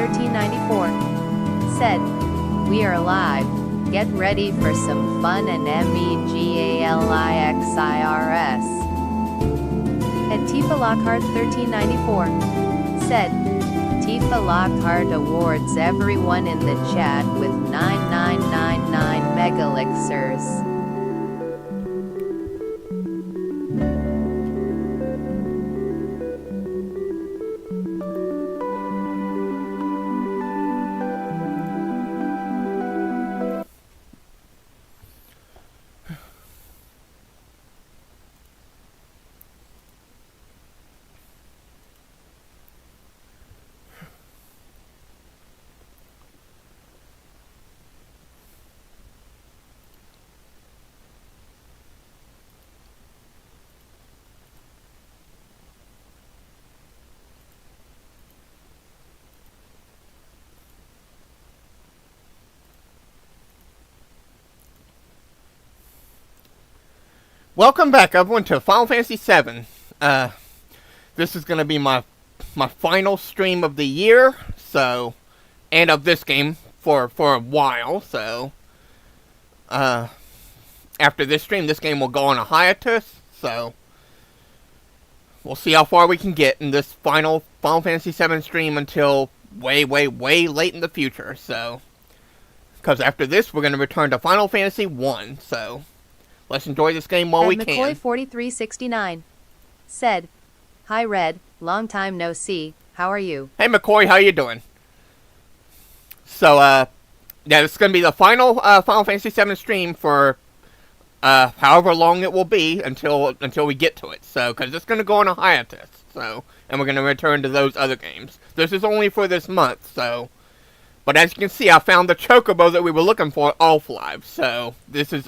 1394 said, "We are live. Get ready for some fun and MEGALIXIRS." And Tifa Lockhart 1394 said, "Tifa Lockhart awards everyone in the chat with 9999 megalixirs." Welcome back, everyone, to Final Fantasy VII. This is going to be my final stream of the year, so, and of this game for a while, so, after this stream, this game will go on a hiatus, so, we'll see how far we can get in this final Fantasy VII stream until way late in the future, so, because after this, we're going to return to Final Fantasy I, so... Let's enjoy this game while we can. McCoy 4369 said, "Hi Red, long time no see. How are you?" Hey McCoy, how you doing? So, yeah, this is gonna be the final Final Fantasy VII stream for however long it will be until we get to it. So, because it's gonna go on a hiatus. So, and we're gonna return to those other games. This is only for this month. So, but as you can see, I found the chocobo that we were looking for off live. So, this is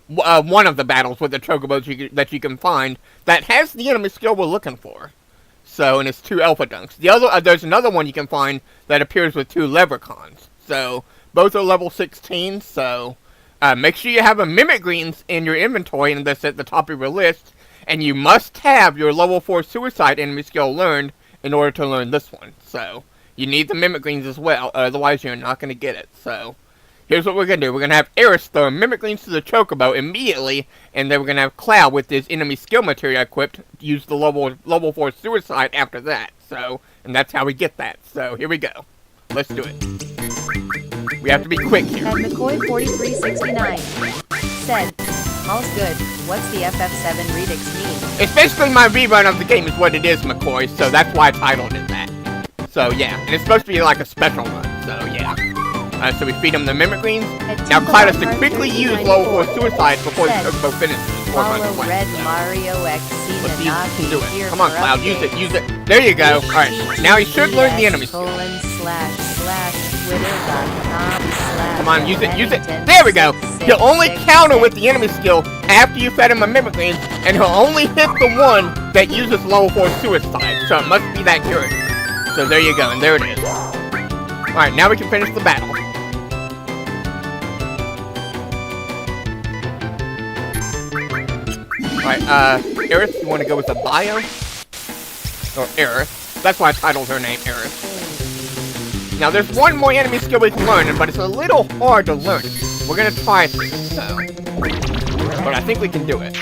one of the battles with the chocobos that you can find that has the enemy skill we're looking for. So, and it's 2 alpha dunks. The other, there's another one you can find that appears with 2 leprechauns. So, both are level 16. So, make sure you have a Mimic Greens in your inventory, and that's at the top of your list. And you must have your level 4 Suicide enemy skill learned in order to learn this one. So, you need the Mimic Greens as well, otherwise you're not going to get it. So, here's what we're going to do. We're going to have Eris throw Mimic Greens to the Chocobo immediately, and then we're going to have Cloud with his enemy skill material equipped, use the level 4 Suicide after that. So, and that's how we get that. So, here we go. Let's do it. We have to be quick here. And McCoy 4369 said, "All's good. What's the FF7 Redux mean?" It's basically my rerun of the game is what it is, McCoy, so that's why I titled it that. So, yeah, and it's supposed to be like a special run, so yeah. So we feed him the Mimic Greens. Now Cloud has to quickly use level 4 Suicide before the Chocobo finishes. Follow Red Mario X. Let's see if he can do it. Come on, Cloud, use it. There you go. Alright, now he should learn the enemy skill. Come on, use it. There we go. He'll only counter with the enemy skill after you fed him a Mimic Greens, and he'll only hit the one that uses level 4 Suicide. So it must be that character. So there you go, and there it is. Alright, now we can finish the battle. Alright, Eris, you want to go with the bio? Or Eris. That's why I titled her name Eris. Now, there's one more enemy skill we can learn, but it's a little hard to learn. We're gonna try this, so. But I think we can do it.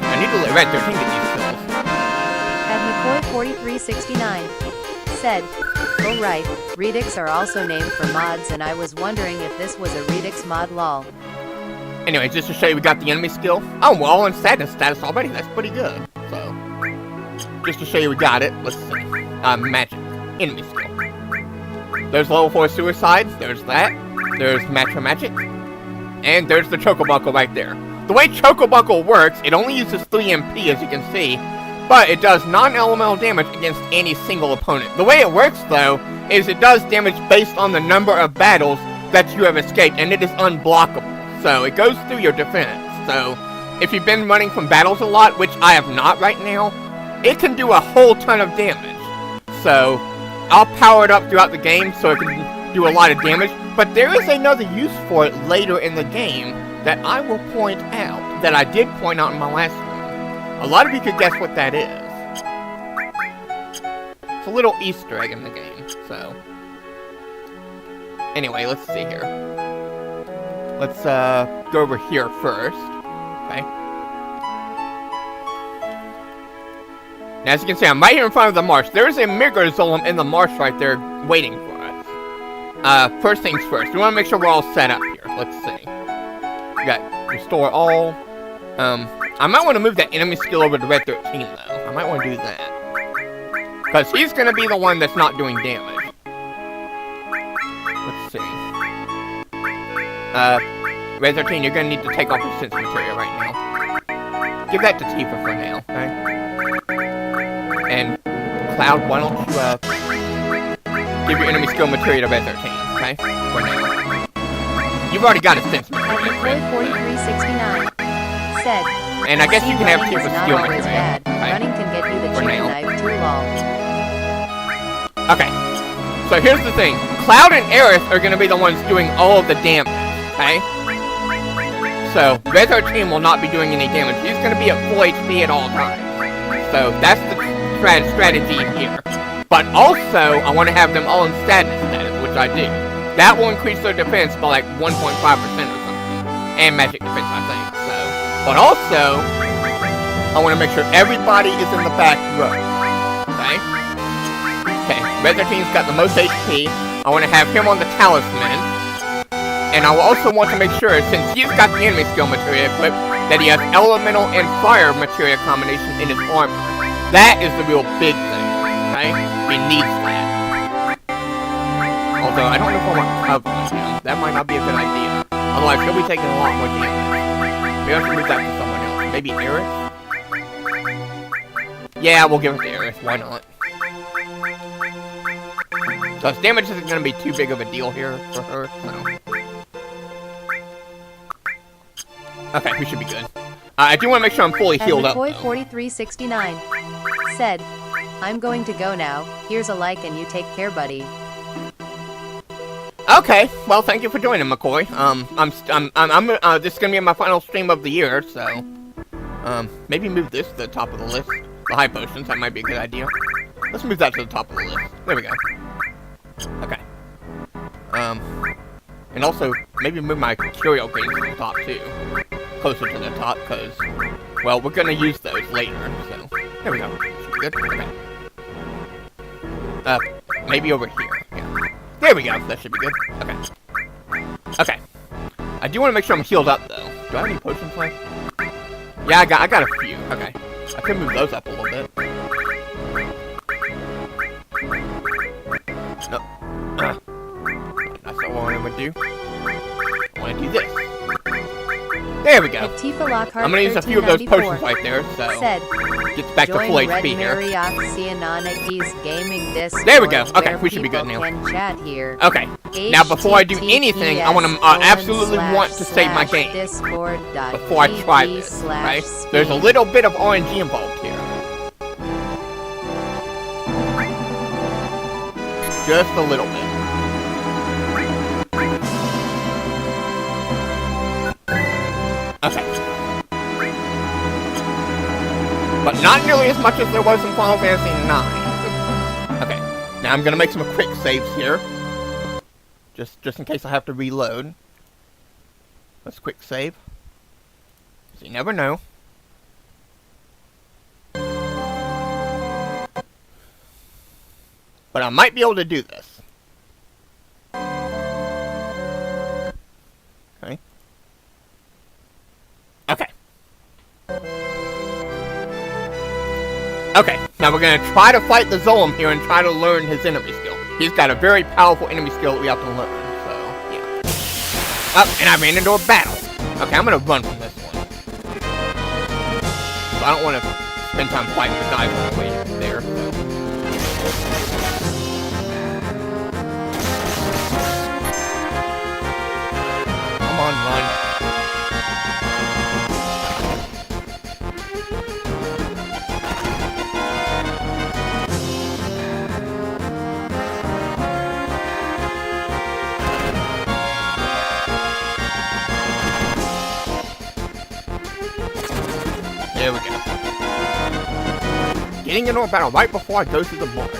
I need to let Red 13 get these skills. And McCoy 4369 said, "Alright, Redux are also named for mods, and I was wondering if this was a Redux mod lol." Anyway, just to show you we got the enemy skill. Oh, we're all in sadness status already. That's pretty good. So, just to show you we got it. Let's see. Magic. Enemy skill. There's level 4 Suicide. There's that. There's Matcha Magic. And there's the Chocobuckle right there. The way Chocobuckle works, it only uses 3 MP, as you can see. But it does non-elemental damage against any single opponent. The way it works, though, is it does damage based on the number of battles that you have escaped, and it is unblockable. So, it goes through your defense. So, if you've been running from battles a lot, which I have not right now, it can do a whole ton of damage. So, I'll power it up throughout the game so it can do a lot of damage. But there is another use for it later in the game that I will point out, that I did point out in my last one. A lot of you could guess what that is. a little Easter egg in the game, so. Anyway, let's see here. Let's go over here first. Okay. Now, as you can see, I'm right here in front of the marsh. There is a Midgar Zolom in the marsh right there waiting for us. First things first, we want to make sure we're all set up here. Let's see. We got restore all. I might want to move that enemy skill over to Red 13, though. I might want to do that. Because he's going to be the one that's not doing damage. Let's see. Red 13, you're going to need to take off your sense material right now. Give that to Tifa for now, okay? And Cloud, why don't you, give your enemy skill material to Red 13, okay? For now. You've already got a sense material. Right? 4369 said. And I guess you can have Tifa's skill material. Bad. Okay? Running can get you the cheating knife too long. Okay. So here's the thing. Cloud and Aerith are going to be the ones doing all of the damage, okay? So, Red 13 will not be doing any damage. He's going to be at full HP at all times. So, that's the strategy here. But also, I want to have them all in status, which I do. That will increase their defense by like 1.5% or something. And magic defense, I think. So, but also, I want to make sure everybody is in the back row. Okay? Okay, Red 13's got the most HP. I want to have him on the talisman. And I will also want to make sure, since he's got the enemy skill material equipped, that he has elemental and fire material combination in his armor. That is the real big thing, okay? He needs that. Although, I don't know if I want to cover him. That might not be a good idea. Otherwise, he'll be taking a lot more damage. Maybe I should move that to someone else. Maybe Aerith? Yeah, we'll give it to Aerith. Why not? Because damage isn't going to be too big of a deal here for her, so. Okay, we should be good. I do want to make sure I'm fully healed up, though. 4369 said, I'm going to go now. Here's a like and you take care, buddy. Okay, well, thank you for joining, McCoy. This is gonna be my final stream of the year, so maybe move this to the top of the list. The high potions, that might be a good idea. Let's move that to the top of the list. There we go. Okay. And also maybe move my curio games to the top too, closer to the top, because, well, we're gonna use those later. So there we go. Should be good. Okay. Maybe over here. Yeah. There we go. That should be good. Okay. Okay. I do want to make sure I'm healed up, though. Do I have any potions left? Yeah, I got a few. Okay. I could move those up a little bit. Nope. That's not what I want to do. I want to do this. There we go. I'm going to use a few of those potions right there, so gets back to full HP here. There we go. Okay, we should be good now. Okay. Now, before I do anything, I want to absolutely want to save my game before I try this, right? There's a little bit of RNG involved here. Just a little bit. Okay. But not nearly as much as there was in Final Fantasy IX. Okay. Now I'm gonna make some quick saves here. Just in case I have to reload. Let's quick save. So you never know. But I might be able to do this. Okay. Okay. Okay, now we're gonna try to fight the Zolom here and try to learn his enemy skill. He's got a very powerful enemy skill that we have to learn, so, yeah. Oh, and I ran into a battle. Okay, I'm gonna run from this one. So I don't want to spend time fighting the guy all the way there, so. Come on, run. There we go. Getting into a battle right before I go through the marsh.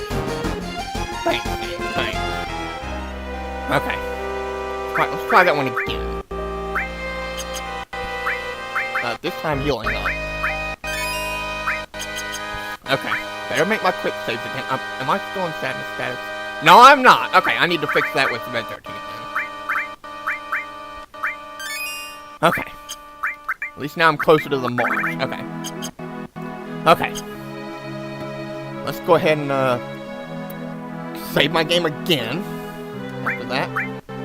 Thanks. Okay. Let's try that one again. This time healing up. Okay. Better make my quick saves again. Am I still in sadness status? No, I'm not. Okay, I need to fix that with Red 13 then. Okay. At least now I'm closer to the marsh. Okay. Okay. Let's go ahead and, save my game again. After that.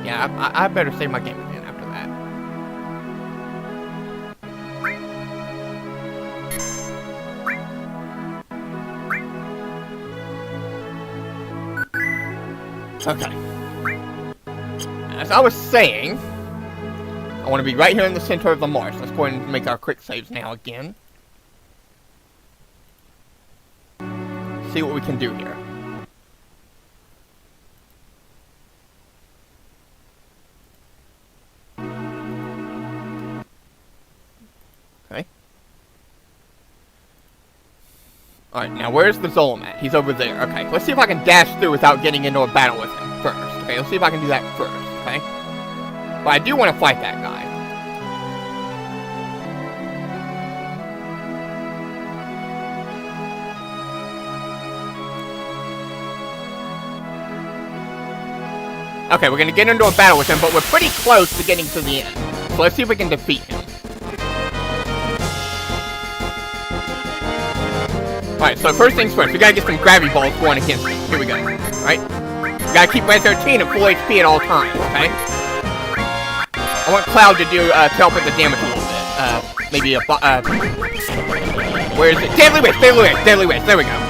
Yeah, I better save my game again after that. Okay. As I was saying, I want to be right here in the center of the marsh. Let's go ahead and make our quick saves now again. See what we can do here. Okay. Alright, now where's the Zolom at? He's over there. Okay, let's see if I can dash through without getting into a battle with him first. Okay, let's see if I can do that first, okay? But I do want to fight that guy. Okay, we're gonna get into a battle with him, but we're pretty close to getting to the end. So let's see if we can defeat him. Alright, so first things first, we gotta get some gravity balls going against him. Here we go. Alright? We gotta keep Red 13 at full HP at all times, okay? I want Cloud to do, to help with the damage a little bit. Maybe a, where is it? Deadly Wish, Deadly Wish, Deadly Wish, there we go.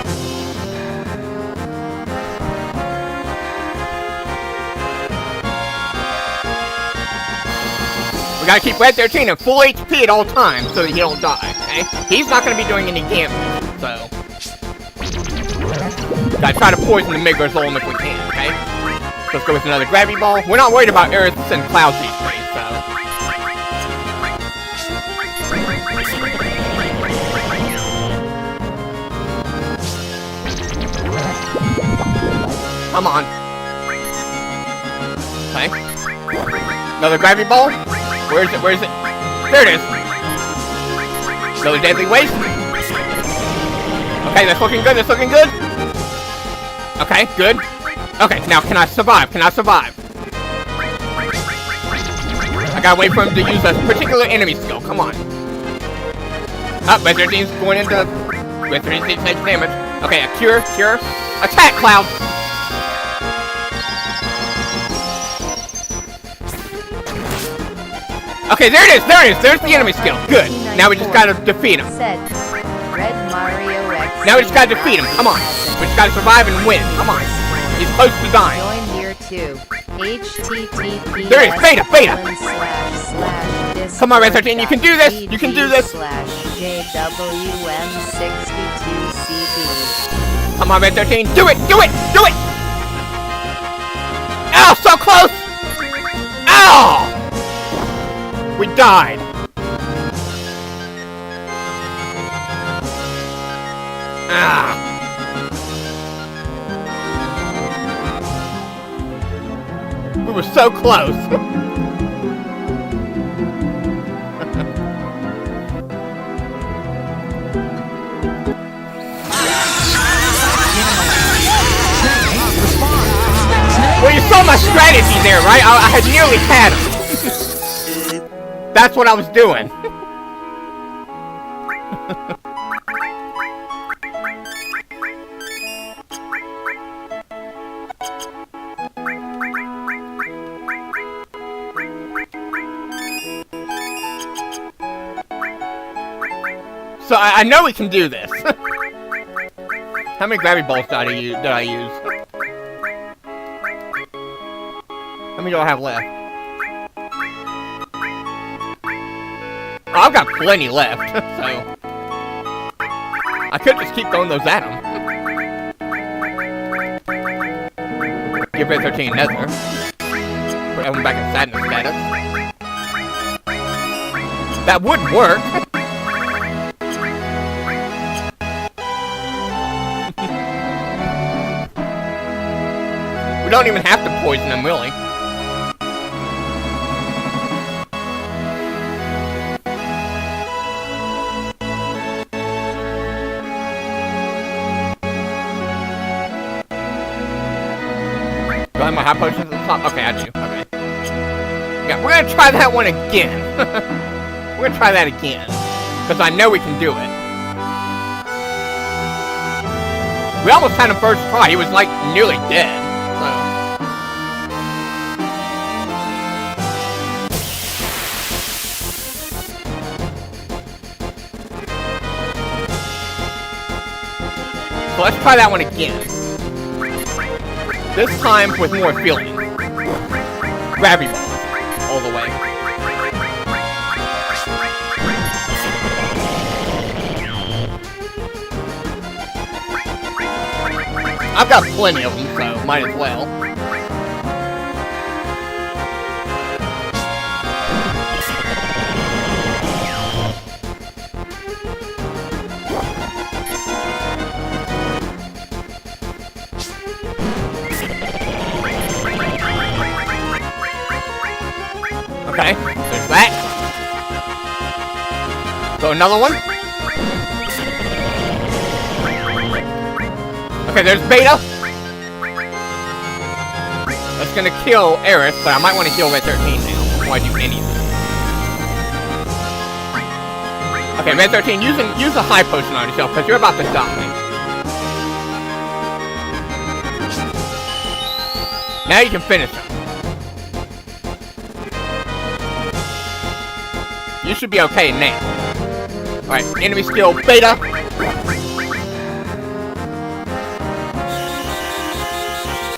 We gotta keep Red 13 at full HP at all times so that he don't die, okay? He's not gonna be doing any damage, so... Gotta try to poison the Midgar Zolom if we can, okay? So let's go with another gravity ball. We're not worried about Earths and Clouds these days, so... Come on. Okay. Another gravity ball. Where is it? Where is it? There it is. Another deadly waste. Okay, that's looking good. That's looking good. Okay, good. Okay, now can I survive? Can I survive? I gotta wait for him to use a particular enemy skill. Come on. Oh, Red 13's going into... Red 13 takes damage. Okay, a cure. Attack, Cloud! Okay, there it is! There's the enemy skill. Good. Now we just gotta defeat him. Now we just gotta defeat him. Come on. We just gotta survive and win. Come on. He's close to dying. Join here too. HTTP. There it is! Beta! Come on, Red 13, you can do this! You can do this! JWM62CB. Come on, Red 13, do it! Do it! Do it! Ow, so close! Ow! We died. Ah. We were so close. Well, you saw my strategy there, right? I had nearly had him. That's what I was doing. So I know we can do this. How many gravity balls did I use? How many do I have left? Oh, I've got plenty left, so... I could just keep throwing those at him. Give Red 13 another. Put everyone back in sadness status. That would work! don't even have to poison him, really. Do I have my high potions at the top? Okay, I do. Okay. Yeah, we're gonna try that one again. We're gonna try that again. Because I know we can do it. We almost had him first try. He was, like, nearly dead. So let's try that one again. This time with more feeling. Gravity ball. All the way. I've got plenty of them, so might as well. Okay, there's that. So another one. Okay, there's Beta. That's gonna kill Aerith, but I might want to heal Red 13 now before I do anything. Okay, Red 13, use a high potion on yourself, because you're about to die. Now you can finish him. You should be okay now. Alright, enemy skill, Beta.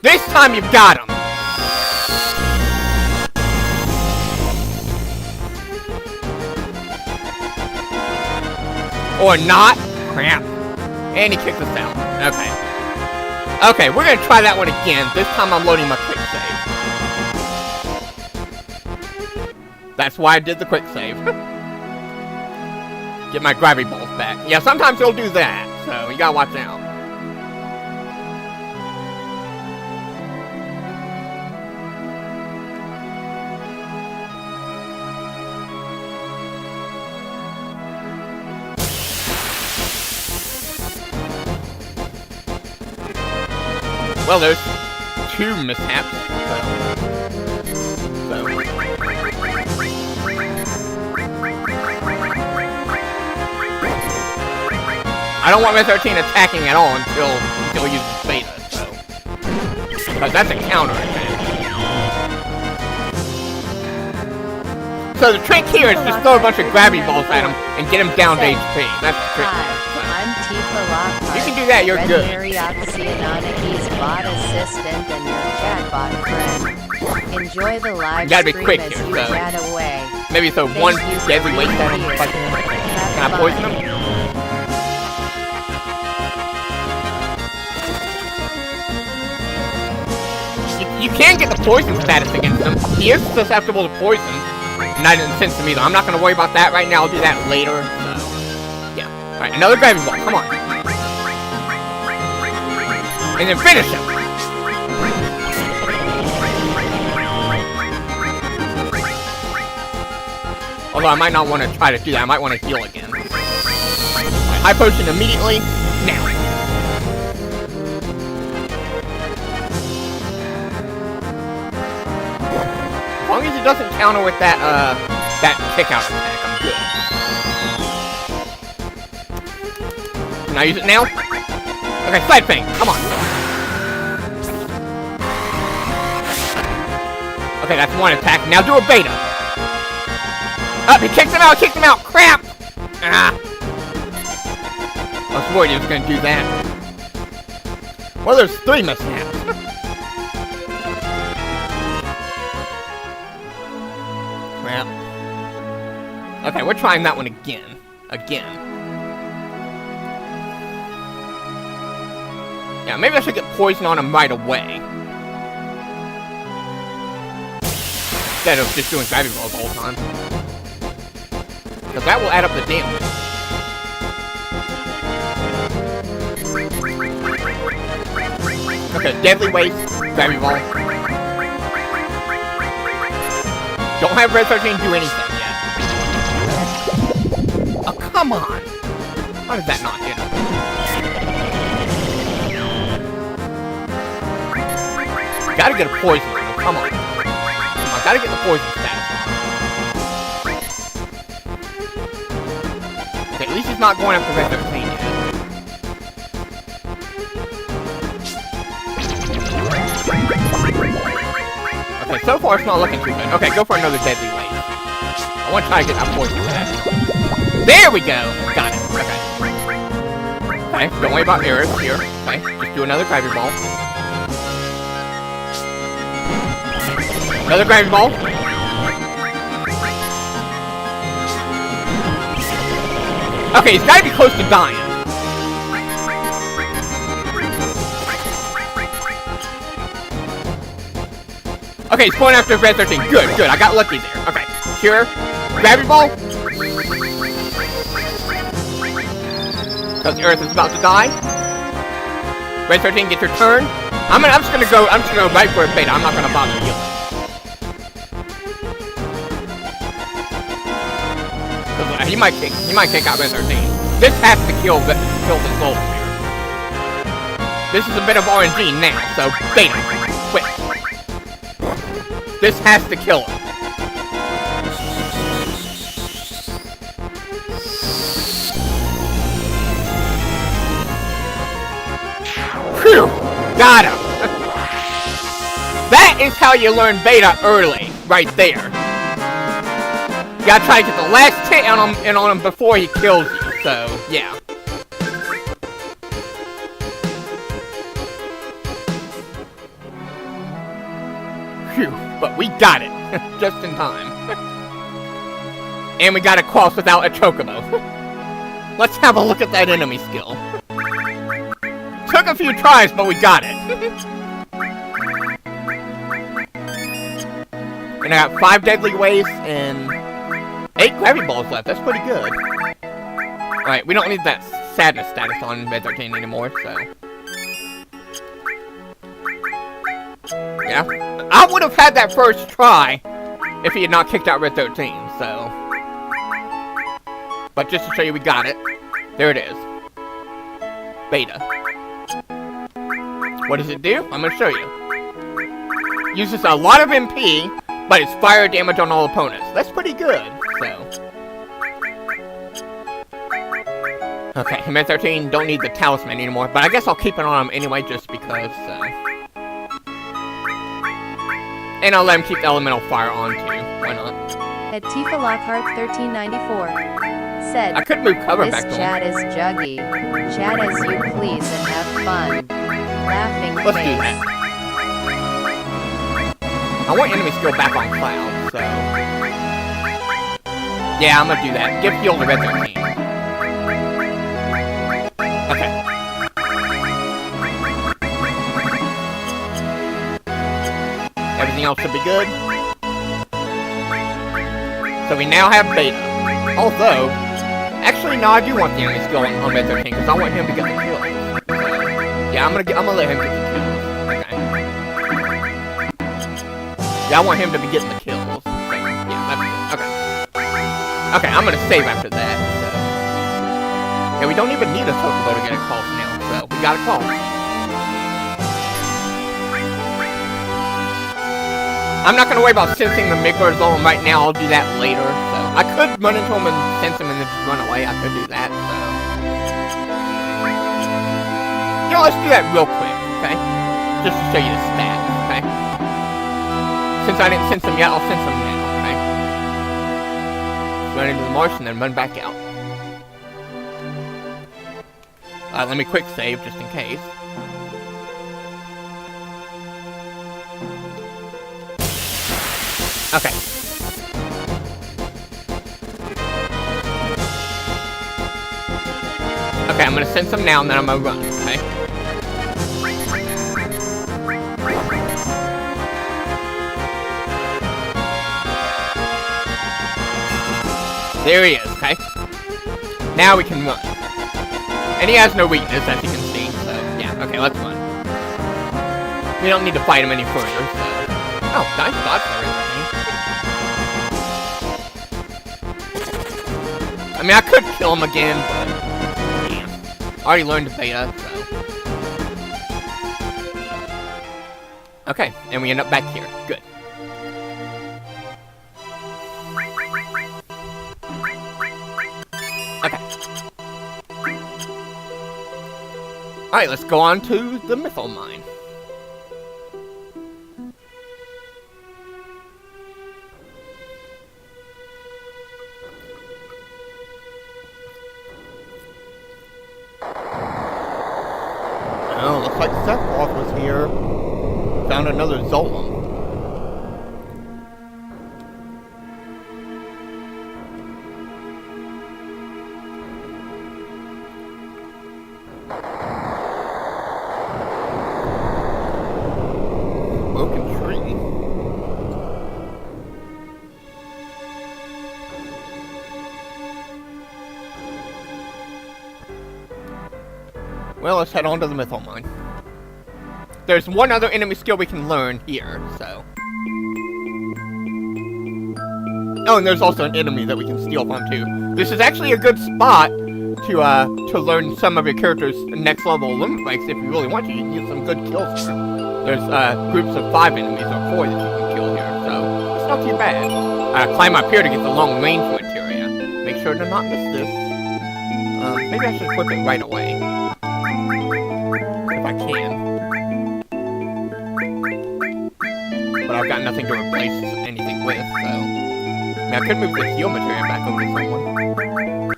This time you've got him. Or not. Crap. And he kicked us out. Okay. Okay, we're gonna try that one again. This time I'm loading my quick save. That's why I did the quick save. Get my gravity balls back. Yeah, sometimes he'll do that, so you gotta watch out. Well, there's two mishaps, so. I don't want Red 13 attacking at all until he uses Beta, so. Because that's a counter attack. So the trick here is just throw a bunch of gravity balls at him and get him down to HP. That's the trick. I'm Tifa Lockhart. You can do that, you're good. He's bot assistant and your chatbot friend. Enjoy the live gotta be stream quick as here, you so. chat away. Maybe throw one deadly weight at him. Can I poison him? You can get the poison status against him. He is susceptible to poison. And that didn't sense to me though. I'm not gonna worry about that right now. I'll do that later. So, yeah. Alright, another gravity ball. Come on. And then finish him. Although I might not want to try to do that. I might want to heal again. Right, high potion immediately. Now. As long as it doesn't counter with that, that kick-out attack, I'm good. Can I use it now? Okay, side thing. Come on. Okay, that's one attack. Now do a Beta. Up, he kicked him out, crap! Ah! I was worried he was gonna do that. Well, there's three mishaps. Crap. Okay, we're trying that one again. Yeah, maybe I should get poison on him right away. Instead of just doing gravity rolls the whole time. Because that will add up the damage. Okay, deadly waste, Gravity Ball. Don't have Red 13 do anything yet. Oh, come on! How did that not hit him? Gotta get a poison on him, come on. Come on, gotta get the poison status on. Okay, at least he's not going after Red 13 yet. Okay, so far it's not looking too good. Okay, go for another deadly wave. I want to try to get that poison status. There we go! Got it. Okay. Okay, don't worry about mirrors here. Okay, just do another gravity ball. Another gravity ball. Okay, he's gotta be close to dying. Okay, he's going after Red 13. Good, good. I got lucky there. Okay, cure. Gravity ball. Because Earth is about to die. Red 13, get your turn. I'm just gonna go right for a beta. I'm not gonna bother healing. He might kick out Red 13. This has to kill the Zolom here. This is a bit of RNG now, so beta. Quick. This has to kill him. Phew! Got him! That is how you learn beta early, right there. You gotta try to get the last hit on him before he kills you, so, yeah. Phew, but we got it, just in time. And we got it crossed without a chocobo. Let's have a look at that enemy skill. Took a few tries, but we got it. And I got 5 deadly waves and 8 gravity balls left. That's pretty good. Alright, we don't need that sadness status on Red 13 anymore, so. Yeah. I would have had that first try if he had not kicked out Red 13, so. But just to show you we got it. There it is. Beta. What does it do? I'm gonna show you. Uses a lot of MP, but it's fire damage on all opponents. That's pretty good, so. Okay, Red 13 don't need the talisman anymore, but I guess I'll keep it on him anyway just because, so. And I'll let him keep the elemental fire on too. Why not? At Tifa Lockhart 1394 said, I could move cover this back to him. chat is juggy. Chat as you please and have fun. Laughing Let's face. do that. I want enemy skill back on Cloud, so. Yeah, I'm gonna do that. Give heal to Red 13. Okay. Everything else should be good. So we now have beta. Although, actually, no, I do want the enemy skill on Red 13 because I want him to get the kill. So, yeah, I'm gonna let him get the kills. Okay. Yeah, I want him to be getting the kills. So, yeah, that's good. Okay. Okay, I'm gonna save after that. So. Yeah, we don't even need a Chocobo to get a call now, so we got a call. I'm not gonna worry about sensing the Midgar Zolom right now. I'll do that later. So I could run into him and sense him and then just run away. I could do that. So you know, let's do that real quick, okay? Just to show you the stats, okay? Since I didn't sense him yet, I'll sense him now, okay? Run into the marsh and then run back out. Let me quick save just in case. Okay. Okay, I'm gonna sense him now and then I'm gonna run, okay? There he is, okay? Now we can run. And he has no weakness, as you can see, so yeah, okay, let's run. We don't need to fight him any further, so... Oh, nice dodge there, I mean, I could kill him again, but... Damn. I already learned the beta, so... Okay, and we end up back here. Good. Okay. Alright, let's go on to the Mythril mine. Oh, looks like Sephiroth was here. Found another Zolom. Broken tree. Well, let's head on to the Mythril mine. There's one other enemy skill we can learn here, so... Oh, and there's also an enemy that we can steal from, too. This is actually a good spot to learn some of your character's next level limit breaks if you really want to. You can get some good kills here. There's groups of 5 enemies or 4 that you can kill here, so it's not too bad. Climb up here to get the long range materia. Make sure to not miss this. Maybe I should equip it right away. If I can. But I've got nothing to replace anything with, so... I mean, I could move the heal material back over to someone.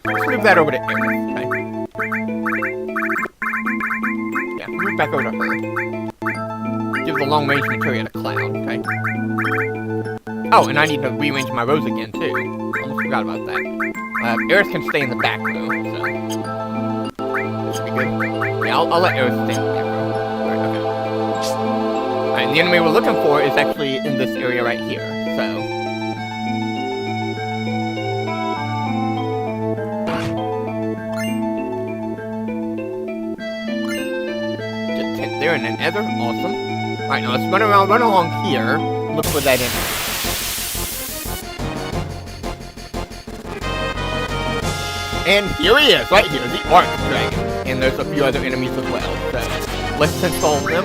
Let's move that over to Aerith, okay? Yeah, move back over to her. Give the long range material to Cloud, okay? Oh, and I need to rearrange my rows again, too. Almost forgot about that. Aerith can stay in the back row, so... This should be good. Yeah, I'll let Aerith stay in the back row. Alright, okay. Alright, and the enemy we're looking for is actually in this area right here, so... There and an Ether, awesome. Alright, now let's run along here, look for that enemy. And here he is, right here, the Arc Dragon. And there's a few other enemies as well, so let's install them.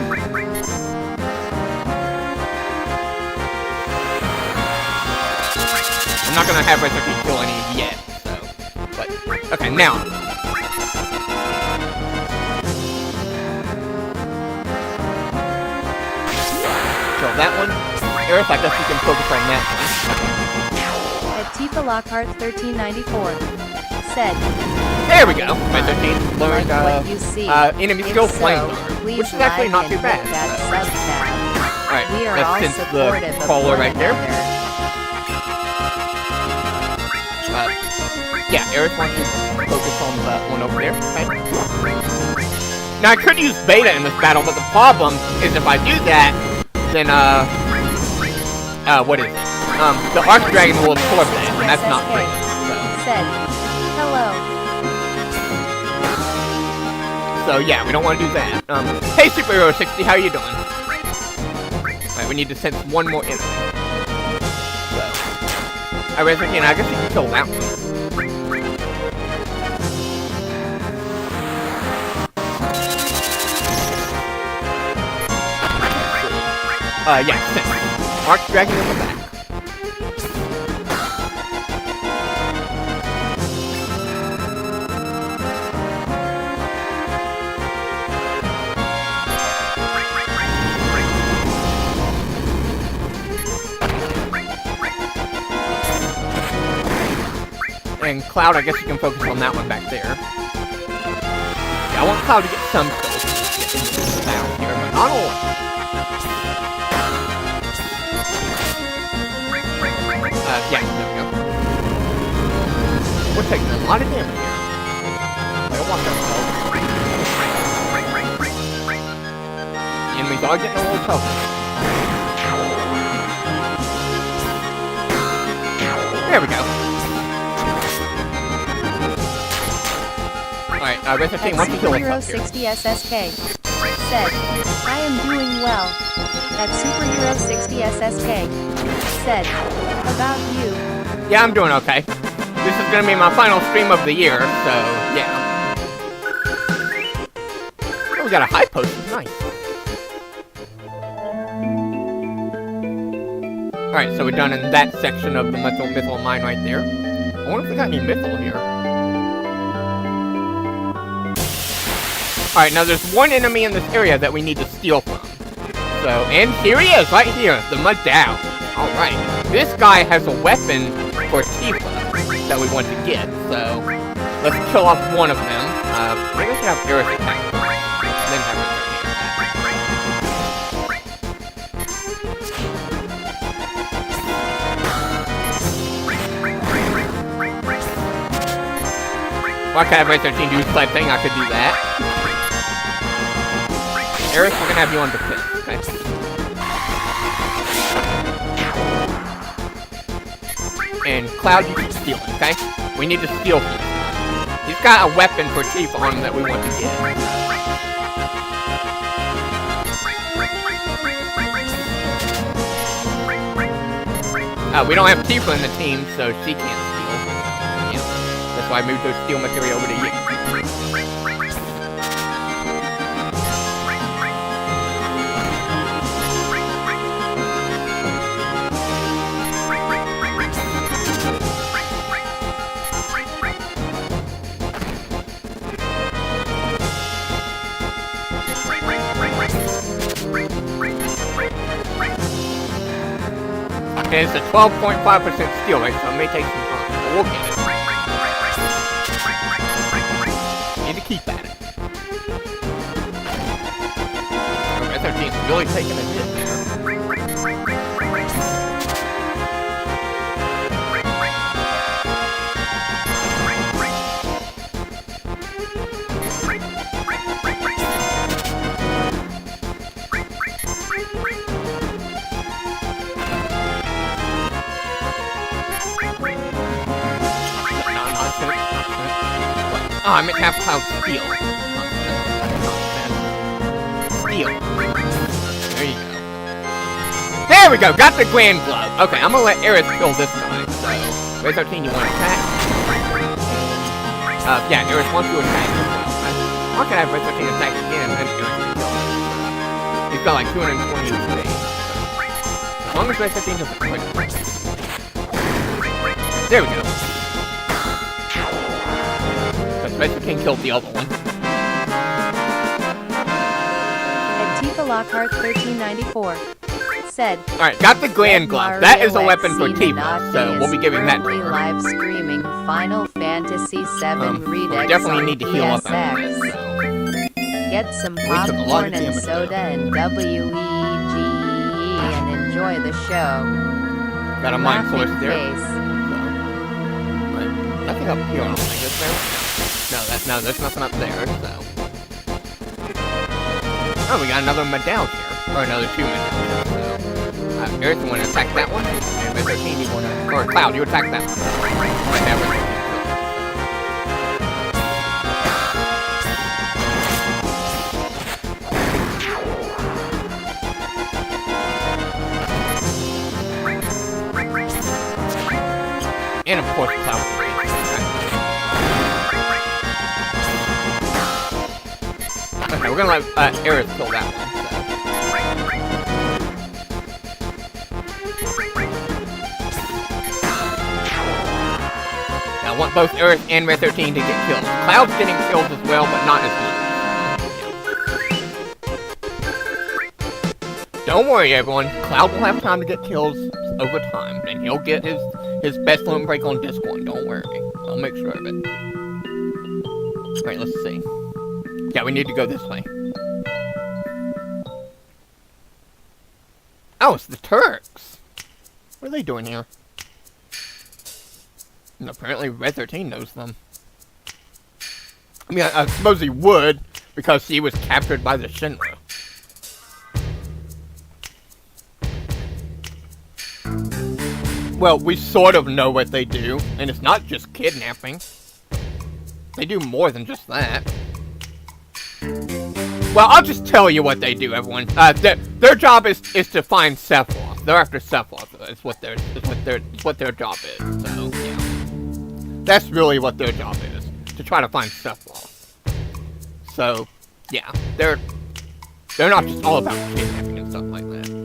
I'm not gonna have Recipe kill any yet, so, but, okay, now. That one. Aerith, I guess you can focus on that one. At Tifa Lockhart 1394 said, there we go. My 13 learned enemy skill so, Flamethrower, which is actually not too bad. Alright, that's since the crawler right there. Yeah, Aerith wants to focus on that one over there. Okay. Now I could use Beta in this battle, but the problem is if I do that, then, what is it? The Arc Dragon will absorb that, and that's not great. So. Said, hello. So, yeah, we don't want to do that. Hey, Superhero 60, how you doing? Alright, we need to sense one more enemy. So. I guess you can kill that one. Yeah, sense. Arc Dragon in the back. And Cloud, I guess you can focus on that one back there. Yeah, I want Cloud to get some kills down here, but not all. Yeah, there we go. We're taking a lot of damage here. I don't want that to The enemies are getting a little tougher. There we go. Alright, Red 15, once you kill us up here. 60 SSK said, I am doing well. At Superhero 60 SSK, said, about you. Yeah, I'm doing okay. This is gonna be my final stream of the year, so yeah. Oh, we got a high post, nice. Alright, so we're done in that section of the Mythril mine right there. I wonder if we got any Mythril here. Alright, now there's one enemy in this area that we need to steal from. So, and here he is, right here, the Midgar. Alright, this guy has a weapon for Tifa that we want to get, so let's kill off one of them. Maybe we should have Aerith attack first, then have her attack. Well, I could have Red 13 do sled thing, I could do that. Aerith, we're gonna have you on defense, okay? And Cloud, you can steal it, okay? We need to steal him. He's got a weapon for Tifa on him that we want to get. We don't have Tifa in the team, so she can't steal. That's why I moved those steel material over to you. Okay, it's a 12.5% steel rate, so it may take some time, but we'll get it. Need to keep at it. Red 13's really taking a hit there. Oh, I meant to have Cloud steal. Steal. There you go. There we go! Got the Grand Glove! Okay, I'm gonna let Aerith kill this guy. So, Red 13, you want to attack? Yeah, Aerith wants to attack as well. Why can't I have Red 13 attack again and Aerith can kill him? He's got like 220 HP. As long as Red 13 doesn't quit. There we go. Red 13 killed the other one. At Tifa Lockhart 1394, said, Alright, got the Grand Glove. That is a weapon for Tifa, so we'll be giving that to her. Live streaming Final Fantasy VII Redux. We definitely need to heal up PSX. after this, so. Get some popcorn and soda and WEGE and enjoy the show. Got a mind source there. Face. So. Right. Nothing up here, I don't think, is there? No, there's nothing up there, so. Oh, we got another Midgar here. Or another two Midgar. So. Aerith, you want to attack that one? And Red 13, you want to. Or Cloud, you attack that one. Right now, Red 13. And of course, Cloud. Okay, we're gonna let Aerith kill that one. So. Now, I want both Aerith and Red 13 to get killed. Cloud's getting killed as well, but not as much. Don't worry, everyone. Cloud will have time to get kills over time, and he'll get his best limit break on disc 1. Don't worry. I'll make sure of it. Alright, let's see. Yeah, we need to go this way. Oh, it's the Turks! What are they doing here? And apparently Red 13 knows them. I mean, I suppose he would, because he was captured by the Shinra. Well, we sort of know what they do, and it's not just kidnapping. They do more than just that. Well, I'll just tell you what they do, everyone. Their job is to find Sephiroth. They're after Sephiroth. That's what their job is. So yeah, that's really what their job is, to try to find Sephiroth. So yeah, they're not just all about kidnapping and stuff like that.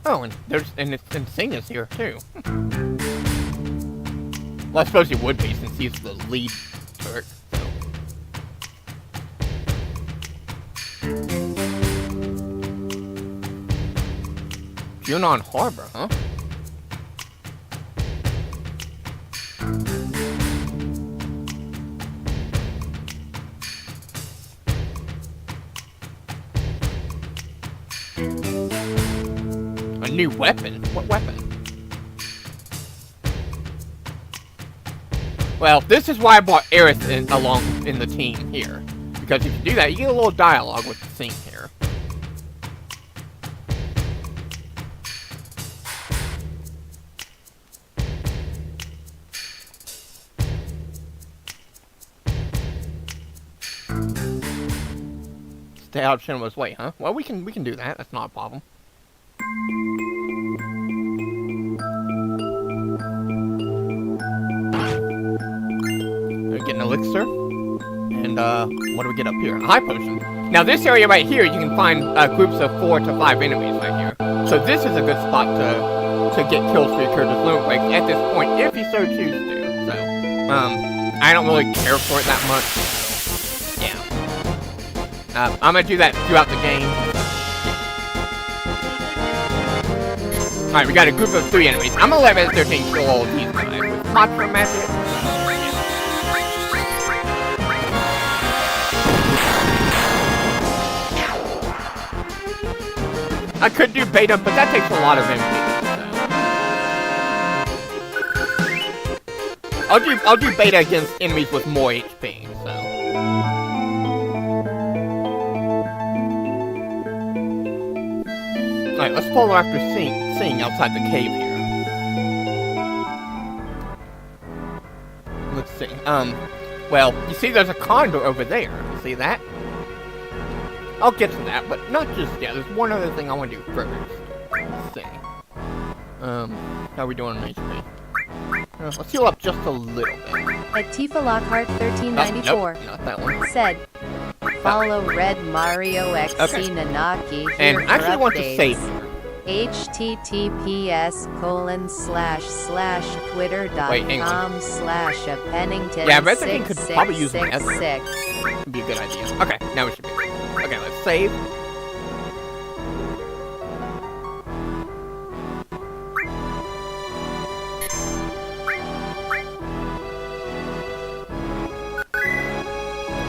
Oh, and Sing is here too. Well, I suppose he would be since he's the lead turret. So. Junon Harbor, huh? A new weapon? What weapon? Well, this is why I brought Aerith along in the team here. Because if you do that, you get a little dialogue with the scene here. Stay out of Shinra's way, huh? Well, we can do that. That's not a problem. Get an elixir, and what do we get up here? A high potion. Now this area right here, you can find groups of 4 to 5 enemies right here. So this is a good spot to get kills for your character's limit breaks at this point, if you so choose to. So, I don't really care for it that much. So, yeah. I'm gonna do that throughout the game. Alright, we got a group of 3 enemies. I'm gonna let Red 13 kill all of these guys with Contra magic. I could do beta, but that takes a lot of MP. So. I'll do beta against enemies with more HP. So. Alright, let's follow after Sing outside the cave here. Let's see. Well, you see, there's a Condor over there. You see that? I'll get to that, but not just yet. There's one other thing I want to do first. Let's see. How are we doing on HP? Let's heal up just a little bit. Tifa Lockhart 1394 nope, not that one. Said, follow Red Mario XC okay. Nanaki here and I actually want to save here. https://twitter.com/a Yeah, Red 13 could probably use an S. 6666. Would be a good idea. Okay, now we should be good. Okay, let's save.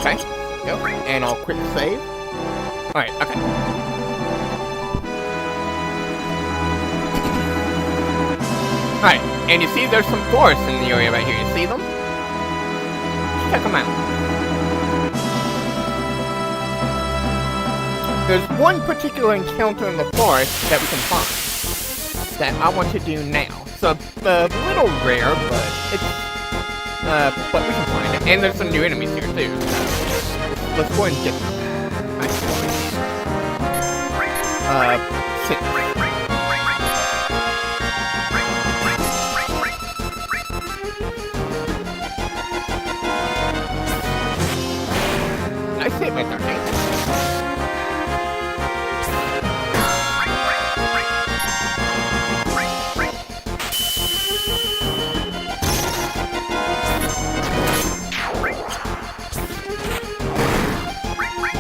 Okay, go. And I'll quick save. Alright, okay. Alright, and you see there's some forests in the area right here. You see them? Check them out. There's one particular encounter in the forest that we can find that I want to do now. It's a little rare, but it's but we can find it. And there's some new enemies here too. So let's go ahead and get them. Six. Nice hit, my 13.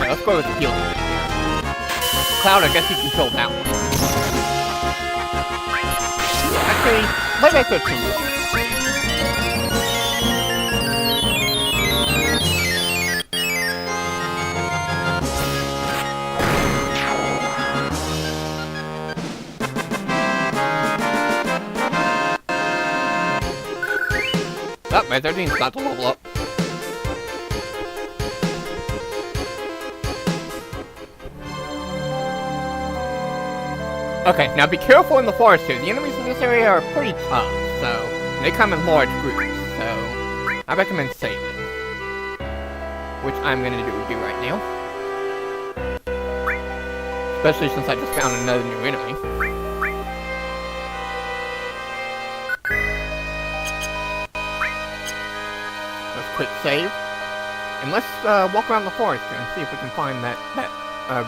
Let's go with the heal. Cloud, I guess you can kill that one. Actually, let that 13. Red 13's about to level up. Okay, now be careful in the forest here. The enemies in this area are pretty tough, so they come in large groups, so I recommend saving. Which I'm gonna do right now. Especially since I just found another new enemy. Let's quick save. And let's walk around the forest here and see if we can find that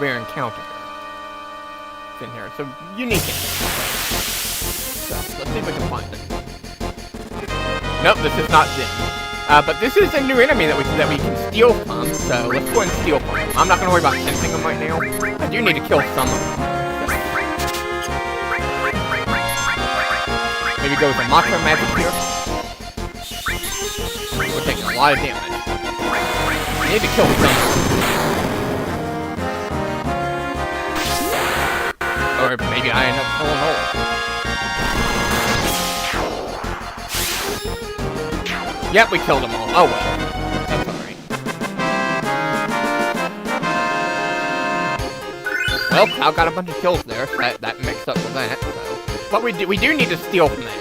rare encounter. In here. It's a unique enemy. So, let's see if we can find it. Nope, this is not Zim. But this is a new enemy that we can steal from, so let's go and steal from him. I'm not gonna worry about tempting him right now. I do need to kill some of them. Maybe go with a Mantra magic here. We're taking a lot of damage. I need to kill some. Or maybe I end up killing all. Yep, we killed them all. Oh well. That's alright. Well, Cal got a bunch of kills there, so that makes up for that. So. But we do need to steal from that.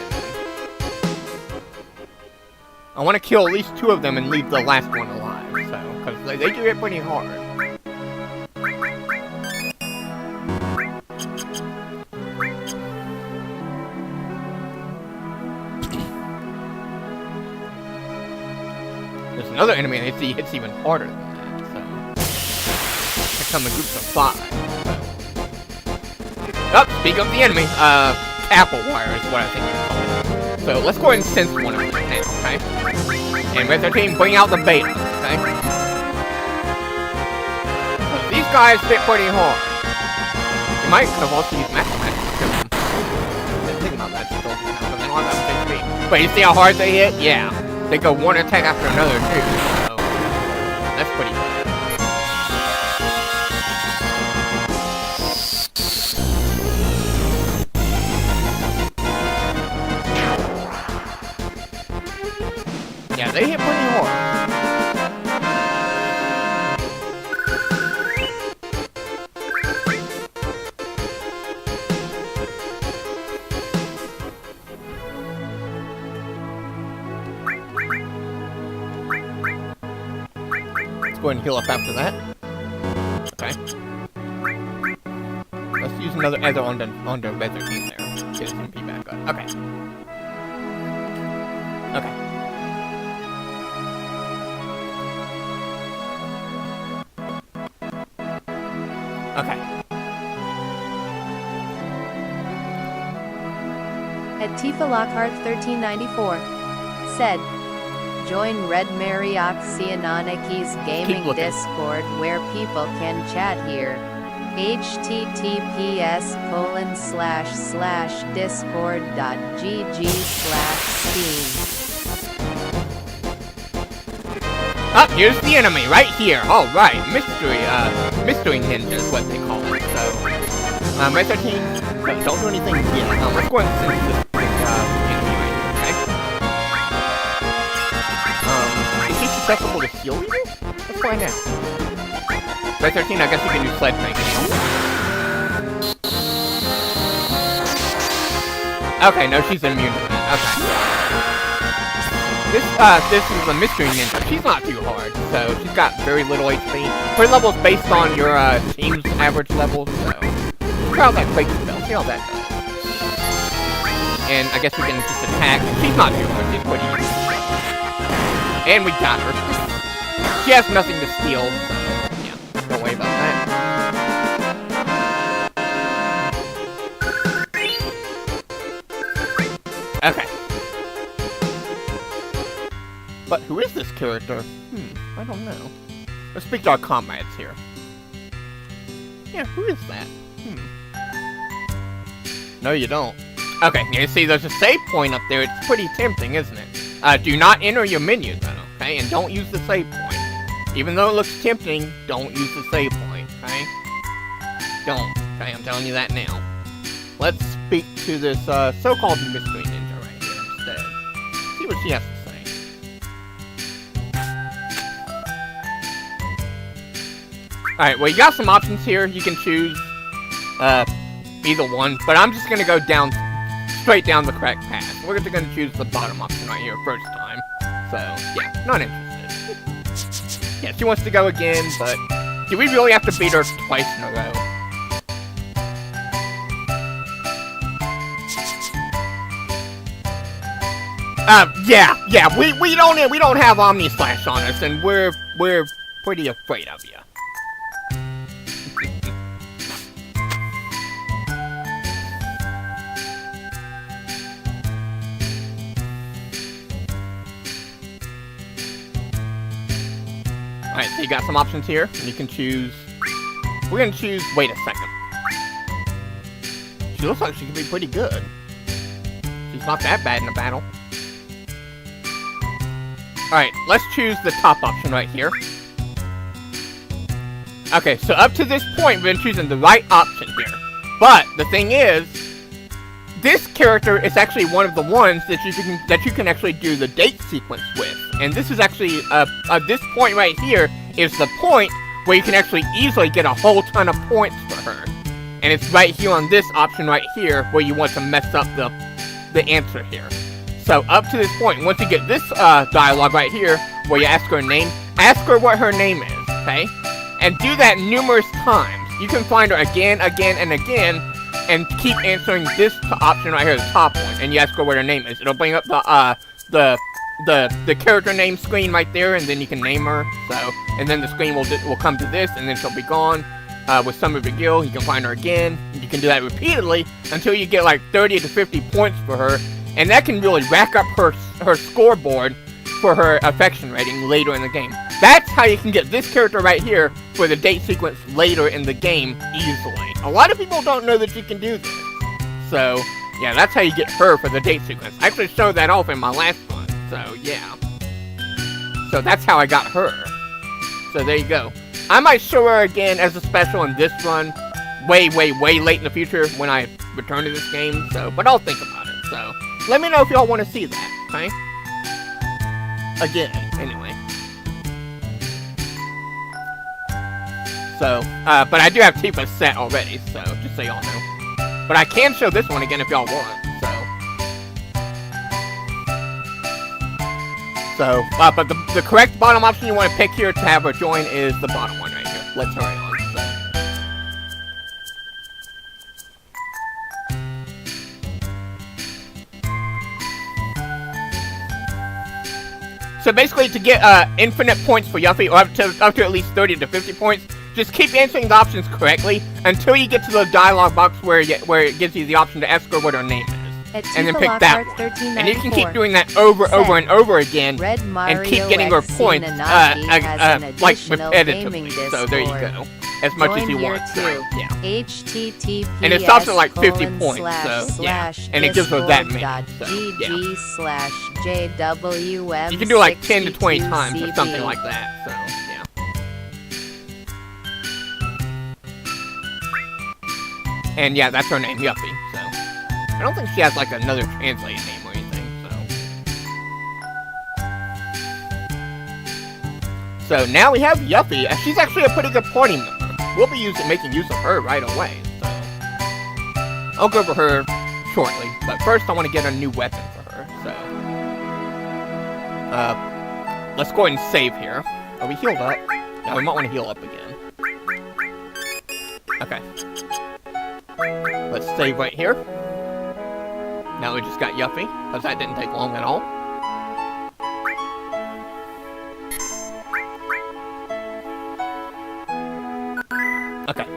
I want to kill at least 2 of them and leave the last one alive, so because they do hit pretty hard. There's another enemy and he hits even harder than that, so they come in groups of 5. Oh, speak of the enemy, apple wire is what I think you call it. So let's go ahead and sense one of them now, okay? And Red 13, bring out the beta, okay? So these guys hit pretty hard. You might could have also used Master Magic to kill them. Didn't think about that still, because they don't have that big speed. But you see how hard they hit? Yeah. They go one attack after another, too. So that's pretty good. Yeah, they hit pretty hard. Go ahead and heal up after that. Okay. Let's use another ether on the Red 13 there. Get his MP back up. Okay. Okay. Okay. At Tifa Lockhart 1394 said, join Red Marioxianaki's gaming Discord where people can chat here. https://discord.gg/steam. Ah, here's the enemy right here. All right, mystery ninja is what they call it. So, Red 13, don't do anything yet. Let's go ahead and send this enemy right here, okay? Is he susceptible to Steel Eater? Let's find out. Red 13, I guess you can do Sled Tank. Okay, no, she's immune to that. Okay. This is a mystery ninja. She's not too hard, so she's got very little HP. Her level's based on your team's average level, so try out that Quake spell. See how that does. And I guess we can just attack. She's not too hard. She's pretty easy. And we got her. She has nothing to steal, so yeah, don't worry about that. Okay. But who is this character? I don't know. Let's speak to our comrades here. Yeah, who is that? No, you don't. Okay, you see there's a save point up there. It's pretty tempting, isn't it? Do not enter your menu, though, okay? And don't use the save point. Even though it looks tempting, don't use the save point, okay? Don't, okay? I'm telling you that now. Let's speak to this so-called mystery ninja right here instead. See what she has to say. Alright, well, you got some options here. You can choose either one, but I'm just gonna go down, straight down the correct path. We're just gonna choose the bottom option right here first time. So, yeah, not interested. Yeah, she wants to go again, but do we really have to beat her twice in a row? Yeah, we don't have Omni Slash on us, and we're pretty afraid of you. Alright, so you got some options here, and you can choose... We're gonna choose... Wait a second. She looks like she could be pretty good. She's not that bad in a battle. Alright, let's choose the top option right here. Okay, so up to this point, we've been choosing the right option here. But, the thing is... This character is actually one of the ones that you can actually do the date sequence with. And this is actually, this point right here is the point where you can actually easily get a whole ton of points for her. And it's right here on this option right here where you want to mess up the answer here. So up to this point, once you get this dialogue right here where you ask her name, ask her what her name is, okay? And do that numerous times. You can find her again, and again, and keep answering this option right here, the top one, and you ask her what her name is. It'll bring up the character name screen right there, and then you can name her. So, and then the screen will come to this, and then she'll be gone. With Summer Begill, you can find her again. You can do that repeatedly until you get like 30 to 50 points for her, and that can really rack up her scoreboard for her affection rating later in the game. That's how you can get this character right here for the date sequence later in the game easily. A lot of people don't know that you can do this. So, yeah, that's how you get her for the date sequence. I actually showed that off in my last one, so yeah. So that's how I got her. So there you go. I might show her again as a special in this run way late in the future when I return to this game, so, but I'll think about it. So, let me know if y'all want to see that, okay? Again, anyway. So, but I do have Tifa set already, so just so y'all know. But I can show this one again if y'all want, so. But the correct bottom option you want to pick here to have her join is the bottom one right here. Let's hurry on. So basically, to get infinite points for Yuffie, or up to at least 30 to 50 points, just keep answering the options correctly until you get to the dialogue box where it gives you the option to ask her what her name is. And then pick that one. And you can keep doing that over and over again, and keep getting her points, like repetitively. So there you go. As much as you want. Yeah. HTTPS and it stops at like 50 points, so yeah. And it gives her that many. So, yeah. JWM you can do like 10 to 20 times or something like that. So yeah. And yeah, that's her name, Yuffie. So I don't think she has like another translated name or anything. So now we have Yuffie. She's actually a pretty good party member. We'll be making use of her right away, so I'll go over her shortly. But first, I want to get a new weapon for her. So, let's go ahead and save here. Are we healed up? No, we might want to heal up again. Okay. Let's save right here. Now we just got Yuffie, because that didn't take long at all. Okay.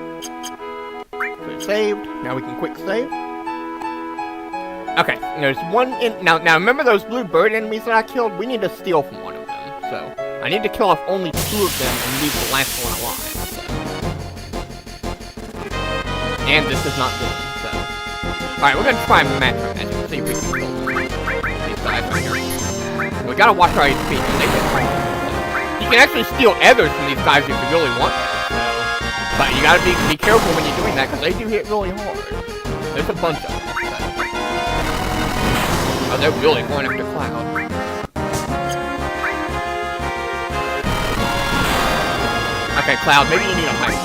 So it's saved. Now we can quick save. Okay, there's one in... Now remember those blue bird enemies that I killed? We need to steal from one of them. So, I need to kill off only 2 of them and leave the last one alive. So. And this is not good, so... Alright, we're gonna try Match Magic. See if we can kill these guys right here. We gotta watch our HP, because they get hurt. You can actually steal others from these guys if you really want to. But you gotta be careful when you're doing that, because they do hit really hard. There's a bunch of them. So. Oh, they're really going after Cloud. Okay, Cloud, maybe you need a high.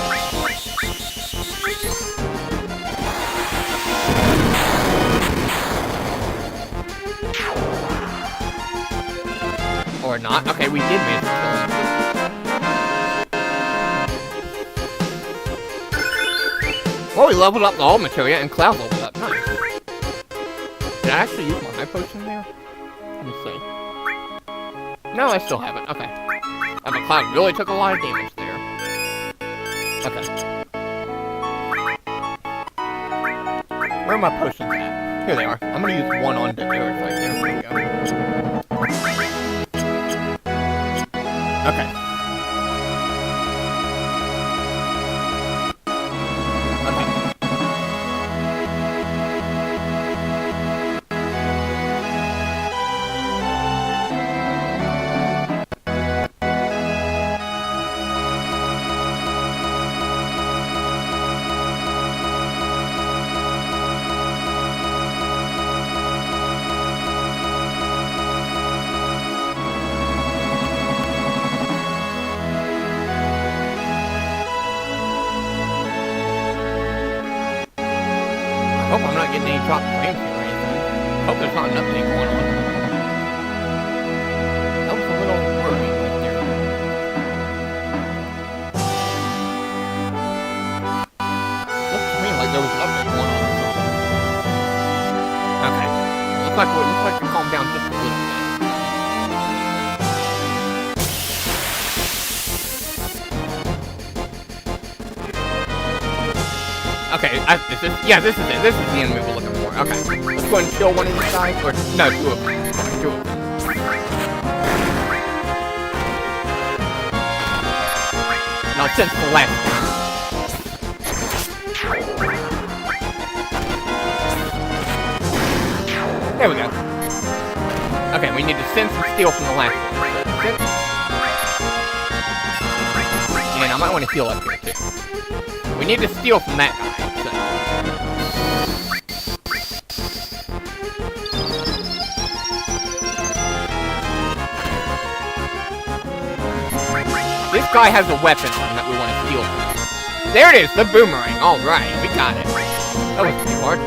Or not. Okay, we did manage to kill him. Well, we leveled up the old materia and Cloud leveled up. Nice. Did I actually use my high potion there? Let me see. No, I still haven't. Okay. But Cloud really took a lot of damage there. Okay. Where are my potions at? Here they are. I'm gonna use one on the earth right there. There we go. Okay. I hope I'm not getting any drop frames here or anything. Hope there's not enough thing going on. That was a little worrying right there. Looks to me like there was nothing going on or something. Okay. Looks like we calmed down just a little bit. Okay, this is it. This is the enemy we're looking for. Okay, let's go ahead and kill one of these guys. Or, no, two of them. Sorry, two of them. No, since the last one. There we go. Okay, we need to send some steel from the last one. And I might want to heal up here, too. We need to steal from that guy. This guy has a weapon on that we want to steal from. There it is, the boomerang. Alright, we got it. That was pretty hard.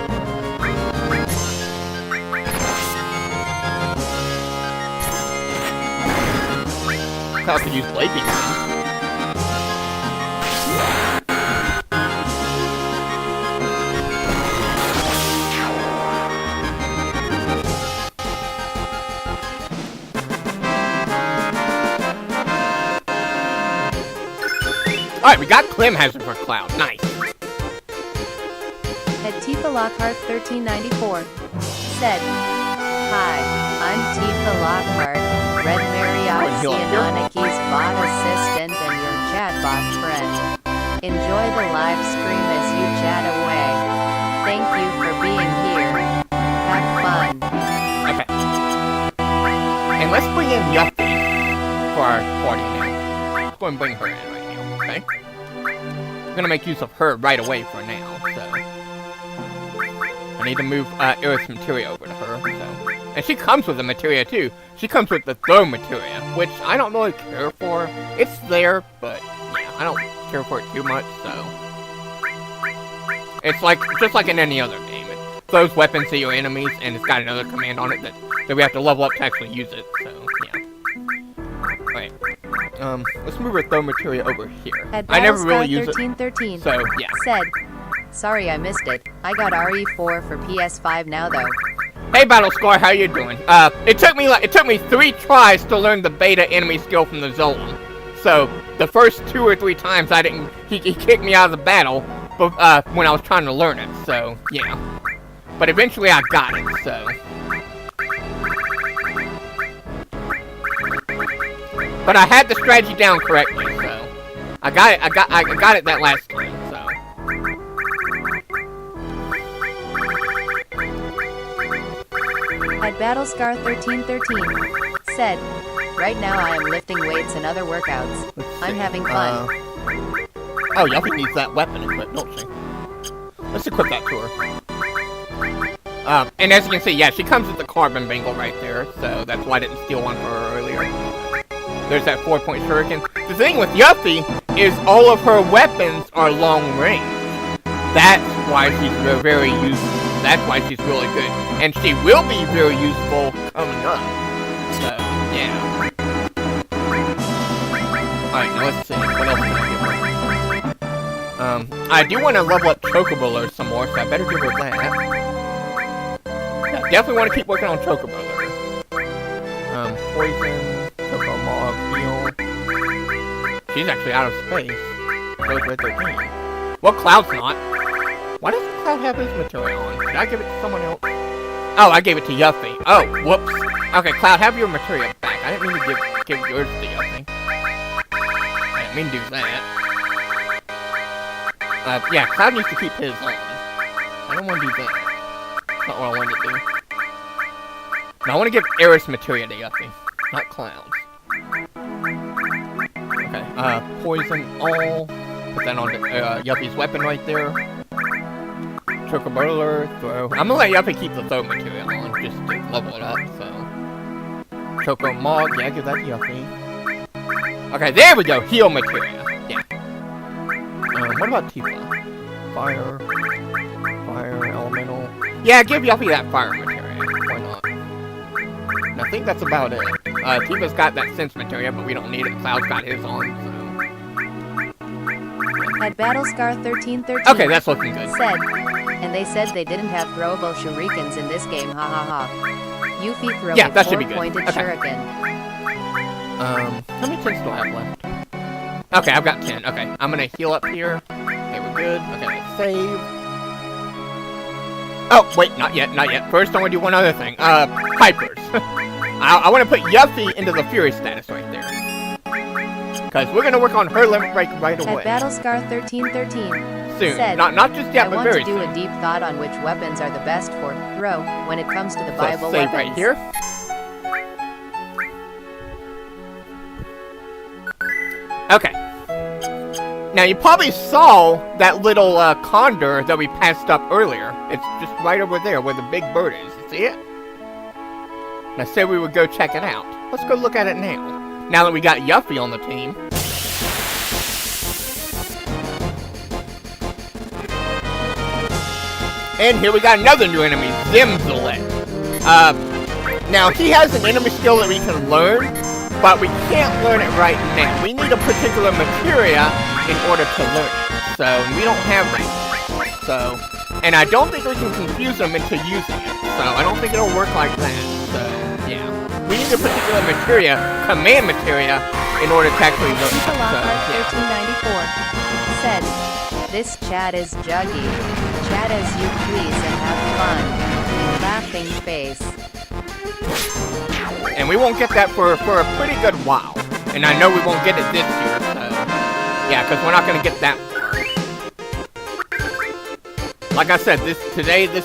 I could use blade beam. Alright, we got Clem Hazard for Cloud. Nice. At Tifa Lockhart 1394 said, "Hi, I'm Tifa Lockhart, Red Mariaxianoniki's bot assistant and your chatbot friend. Enjoy the live stream as you chat away. Thank you for being here. Have fun." Okay. And let's bring in Yuffie for our party now. Let's go and bring her in right now. Okay. I'm gonna make use of her right away for now, so I need to move Earth's materia over to her, so. And she comes with the materia too. She comes with the throw materia, which I don't really care for. It's there, but yeah, I don't care for it too much, so. It's like, just like in any other game. It throws weapons at your enemies, and it's got another command on it that we have to level up to actually use it, so yeah. Right. Let's move our throw materia over here. I never really use it, so yeah. Said, "Sorry I missed it. I got RE4 for PS5 now though." Hey Battlescar, how you doing? It took me 3 tries to learn the beta enemy skill from the Zolom. So the first 2 or 3 times he kicked me out of the battle, but when I was trying to learn it. So yeah. But eventually I got it. So. But I had the strategy down correctly, so I got it. I got it that last time. So At Battlescar 1313 said, "Right now I am lifting weights and other workouts. I'm having fun." Oh, Yuffie needs that weapon equipped, don't she? Let's equip that to her. And as you can see, yeah, she comes with the carbon bangle right there, so that's why I didn't steal one for her earlier. there's that 4-point shuriken. The thing with Yuffie is all of her weapons are long range. That's why she's very useful. That's why she's really good. And she will be very useful coming up. So, yeah. Alright, now let's see. What else can I give her? I do want to level up Chocobo some more, so I better give her that. Yeah, definitely want to keep working on Chocobo. Poison, Choco Mob, heal. She's actually out of space. Goes with 13. Well, Cloud's not. Why doesn't Cloud have his material on? Did I give it to someone else? Oh, I gave it to Yuffie. Oh, whoops. Okay, Cloud, have your material back. I didn't mean to give yours to Yuffie. I didn't mean to do that. Yeah, Cloud needs to keep his on. I don't want to do that. That's not what I wanted to do. No, I want to give Eris materia to Yuffie, not Cloud's. Okay, poison all. Put that on Yuffie's weapon right there. Chocobo, throw. I'm gonna let Yuffie keep the throw material on, just to level it up, so. Choco Mog, yeah, give that to Yuffie. Okay, there we go, heal materia. Yeah. What about Tifa? Fire, elemental. Yeah, give Yuffie that fire materia. Why not? And I think that's about it. Tifa's got that sense materia, but we don't need it. Cloud's got his on, so. At Battlescar 1313. Okay, that's looking good. Said, and they said they didn't have throwable shurikens in this game, ha ha ha. Yuffie throw yeah, a that should be good. 4-pointed shuriken. How many 10s do I have left? Okay, I've got 10. Okay, I'm gonna heal up here. Okay, we're good. Okay, let's save. Oh, wait, not yet, not yet. First, I want to do one other thing. Hypers. I want to put Yuffie into the Fury status right there. Because we're gonna work on her limit break right away. At Battlescar 1313. Soon. Said, Not just yet, but very soon. I want to do a deep thought on which weapons are the best for throw when it comes to the Bible save weapons. right here. Okay. Now, you probably saw that little Condor that we passed up earlier. It's just right over there where the big bird is. You see it? And I said we would go check it out. Let's go look at it now. Now that we got Yuffie on the team. And here we got another new enemy, Zimzalet. Now he has an enemy skill that we can learn, but we can't learn it right now. We need a particular materia in order to learn it. So, we don't have that. So, and I don't think we can confuse them into using it. So, I don't think it'll work like that. So, yeah. We need a particular materia, command materia, in order to actually learn it. So, yeah. 1394 said, this chat is juggy. Chat as you please and have fun. Laughing face. And we won't get that for a pretty good while. And I know we won't get it this year, so... Yeah, because we're not going to get that far. Like I said, this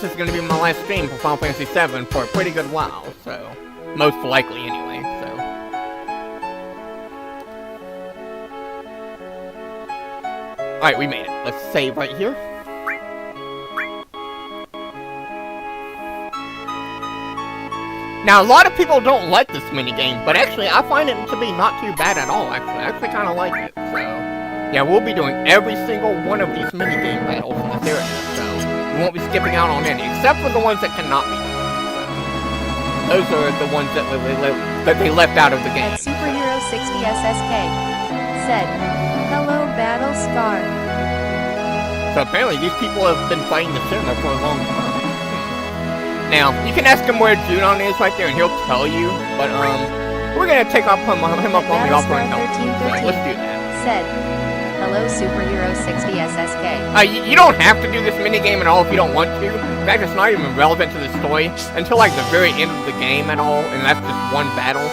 is going to be my last stream for Final Fantasy VII for a pretty good while, so... Most likely, anyway, so... Alright, we made it. Let's save right here. Now, a lot of people don't like this minigame, but actually, I find it to be not too bad at all, actually. I actually kind of like it, so... Yeah, we'll be doing every single one of these minigame battles in this area, so... We won't be skipping out on any, except for the ones that cannot be done, so... Those are the ones that they left out of the game. At Superhero 60 SSK said, hello, Battlescar. So apparently, these people have been playing the cinema for a long time. Now, you can ask him where Junon is right there, and he'll tell you, but, we're gonna take him up on the offering help. So let's do that. Said, hello, Superhero 60 SSK. You don't have to do this minigame at all if you don't want to. In fact, it's not even relevant to the story until, like, the very end of the game at all, and that's just one battle.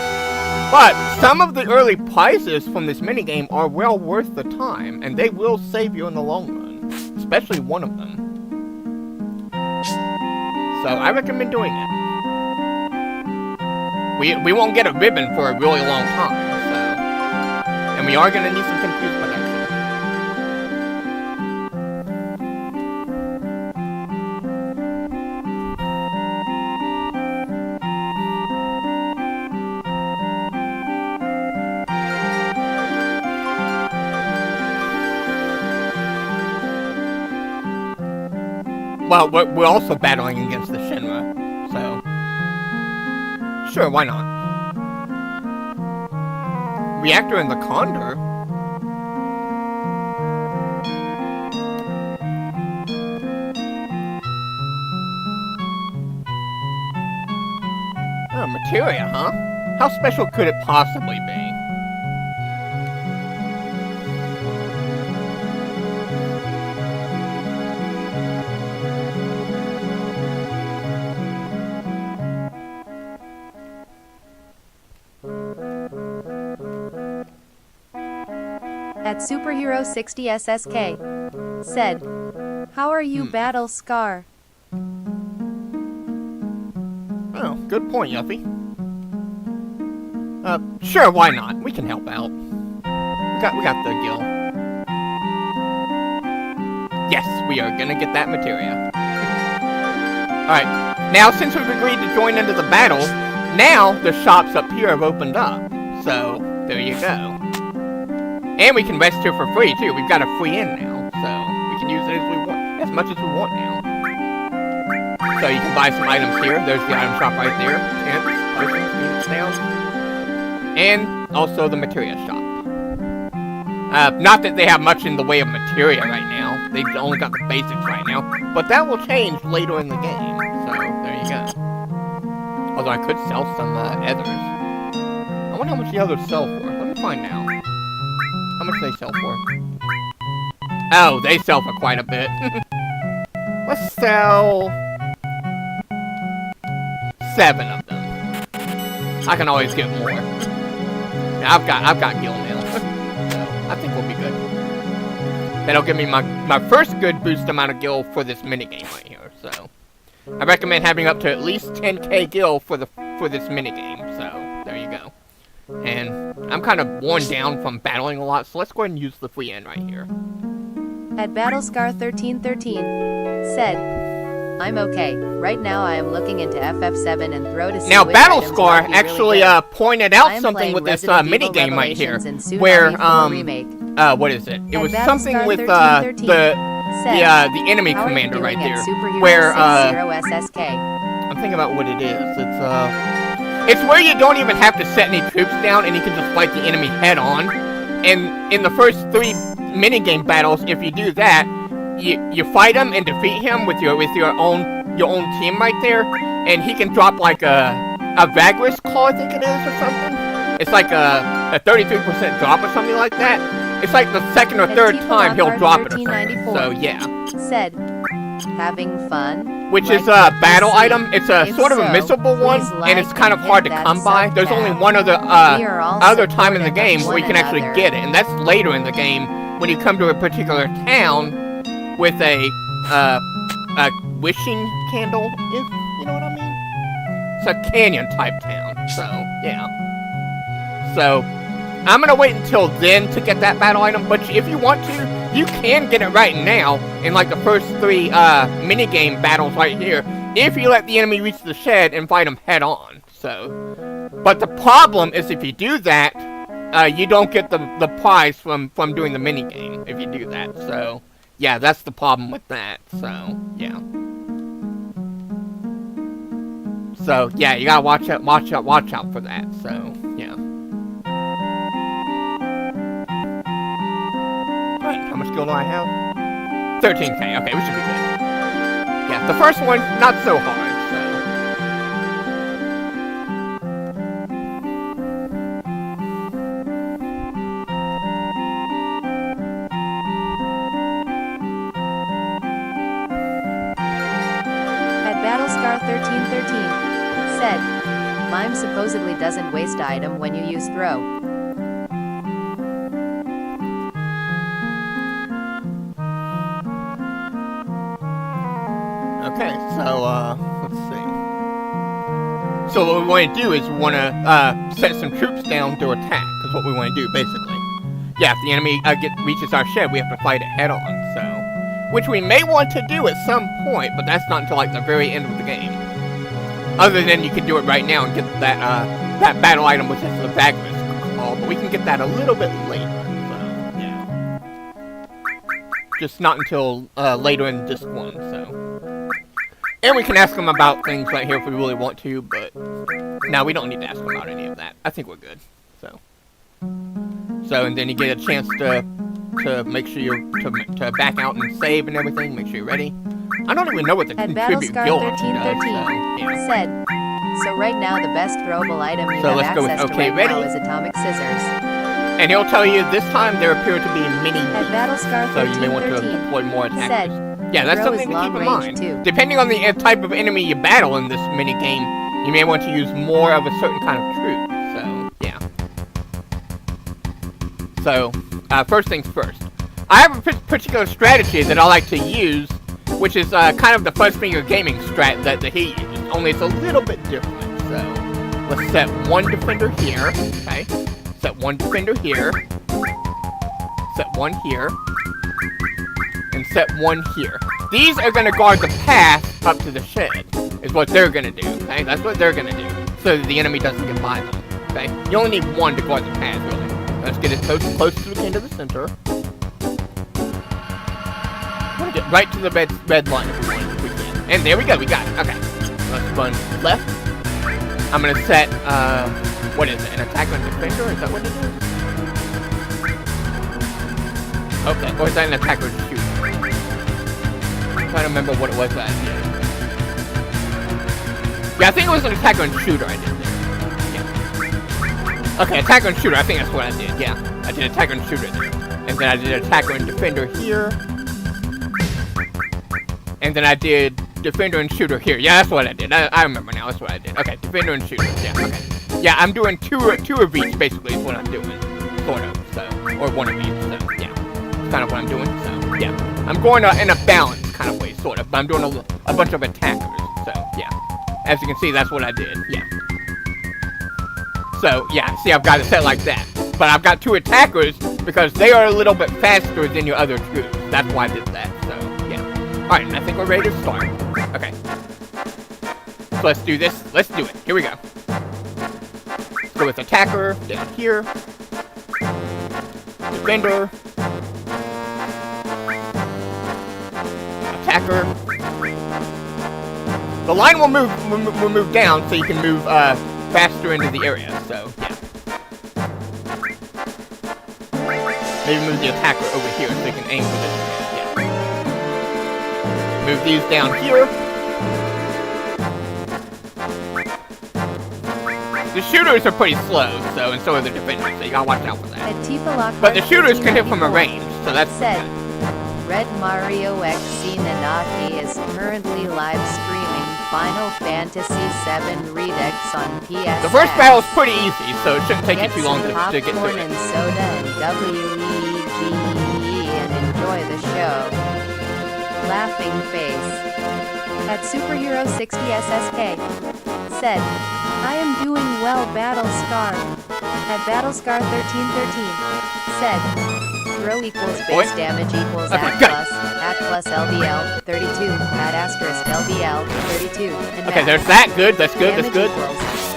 But some of the early prizes from this minigame are well worth the time, and they will save you in the long run. Especially one of them. So I recommend doing it. We won't get a ribbon for a really long time, so... And we are going to need some confused protection. well, we're also battling against the Shinra, so sure, why not? Reactor and the Condor. Oh, materia, huh? How special could it possibly be? At Superhero 60 SSK said, "How are you, Battle Scar?" Oh, good point, Yuffie. Sure, why not? We can help out. We got the guild. Yes, we are gonna get that materia. Alright, now since we've agreed to join into the battle, now the shops up here have opened up. So, there you go. And we can rest here for free, too. We've got a free inn now, so we can use it as we want, as much as we want now. So you can buy some items here. There's the item shop right there. Tents, potions, units down. And also the materia shop. Not that they have much in the way of materia right now. They've only got the basics right now. But that will change later in the game. So, there you go. Although I could sell some others. I wonder how much the others sell for. Let me find out. How much do they sell for? Oh, they sell for quite a bit. Let's sell 7 of them. I can always get more. Yeah, I've got gil now, so I think we'll be good. That'll give me my first good boost amount of gil for this minigame right here. So I recommend having up to at least 10k gil for this minigame. So there you go. And I'm kind of worn down from battling a lot, so let's go ahead and use the free end right here. At Battlescar1313 said, "I'm okay. Right now I am looking into FF7 and throw to see now, which Battlescar items actually really pointed out something with this minigame right here, where what is it? It was something with the enemy commander right there, where I'm thinking about what it is. It's where you don't even have to set any troops down, and you can just fight the enemy head on. And in the first 3 minigame battles, if you do that, you fight him and defeat him with your own team right there, and he can drop like a Vagris claw, I think it is, or something. It's like a 33% drop or something like that. It's like the second or third time he'll drop it or something. So yeah. Said, "Having fun?" Which is a battle item. It's a sort of a missable one, and it's kind of hard to come by. There's only one other time in the game where you can actually get it, and that's later in the game when you come to a particular town with a wishing candle, if you know what I mean. It's a canyon type town, so yeah. So I'm gonna wait until then to get that battle item, but if you want to, you can get it right now in like the first 3 minigame battles right here, if you let the enemy reach the shed and fight them head on. So, but the problem is if you do that, you don't get the prize from doing the minigame if you do that. So, yeah, that's the problem with that. So, yeah. So, yeah, you gotta watch out for that. So, yeah. How much skill do I have? 13k. Okay, we should be good. Yeah, the first one, not so hard, so. At Battlescar1313 said, "Mime supposedly doesn't waste item when you use throw." Okay, so, let's see. So what we want to do is we want to, set some troops down to attack, is what we want to do, basically. Yeah, if the enemy, reaches our shed, we have to fight it head on, so. Which we may want to do at some point, but that's not until, like, the very end of the game. Other than you can do it right now and get that battle item, which is the Vagris call, but we can get that a little bit later, so, yeah. Just not until, later in Disc 1, so. And we can ask them about things right here if we really want to, but no, we don't need to ask them about any of that. I think we're good. So and then you get a chance to make sure you're to back out and save and everything. Make sure you're ready. I don't even know what the At contribute Battlescar guild 1313 yeah. said, so right now the best throwable item you So have let's go with access to okay, right ready. now is atomic scissors. And he'll tell you this time there appear to be many At Battlescar so you may want to 1313 deploy more attackers. said, Yeah, that's throw something is to keep in long range mind. too. Depending on the type of enemy you battle in this mini game, you may want to use more of a certain kind of troop. So, yeah. So, first things first. I have a particular strategy that I like to use, which is kind of the Fuzzfinger gaming strat that he uses, only it's a little bit different. So, let's set one defender here, okay? Set one defender here. Set one here. And set one here. These are going to guard the path up to the shed, is what they're going to do, okay? That's what they're going to do, so that the enemy doesn't get by them, okay? You only need one to guard the path, really. Let's get it close to the into the center. Get right to the red line if we can. And there we go, we got it, okay. Let's run left. I'm going to set, what is it, an attack on defender? Is that what it is? Okay, or is that an attack on shooter? I'm trying to remember what it was that I did. Yeah, I think it was an attack on shooter I did there. Yeah. Okay, attack on shooter, I think that's what I did, yeah. I did attack on shooter there. And then I did attack on defender here. And then I did defender and shooter here. Yeah, that's what I did. I remember now, that's what I did. Okay, defender and shooter, yeah, okay. Yeah, I'm doing two of each, basically, is what I'm doing. Sort of, so. Or one of each, so, yeah. That's kind of what I'm doing, so, yeah. I'm going in a balanced kind of way, sort of, but I'm doing a bunch of attackers, so, yeah. As you can see, that's what I did, yeah. So, yeah, see, I've got it set like that. But I've got two attackers because they are a little bit faster than your other troops. That's why I did that, so, yeah. Alright, I think we're ready to start. Okay. So let's do this. Let's do it. Here we go. Let's go with attacker down here. Defender. Attacker. The line will move down so you can move faster into the area. So yeah. Maybe move the attacker over here so you can aim for this. Yeah. Move these down here. The shooters are pretty slow, and so are the defenders, so you gotta watch out for that. But the shooters can hit from a range, so that's said. Red Mario XC Nanaki is currently live streaming Final Fantasy VII Redux on PS. The first battle is pretty easy, so it shouldn't take you too long to get through popcorn and soda and WEGE and enjoy the show. Laughing face. At Superhero 60 SSK said, I am doing well Battlescar. At Battlescar 1313 said, throw equals base damage equals at plus LBL 32 at asterisk LBL 32 and okay, there's that. Good, that's good, that's good.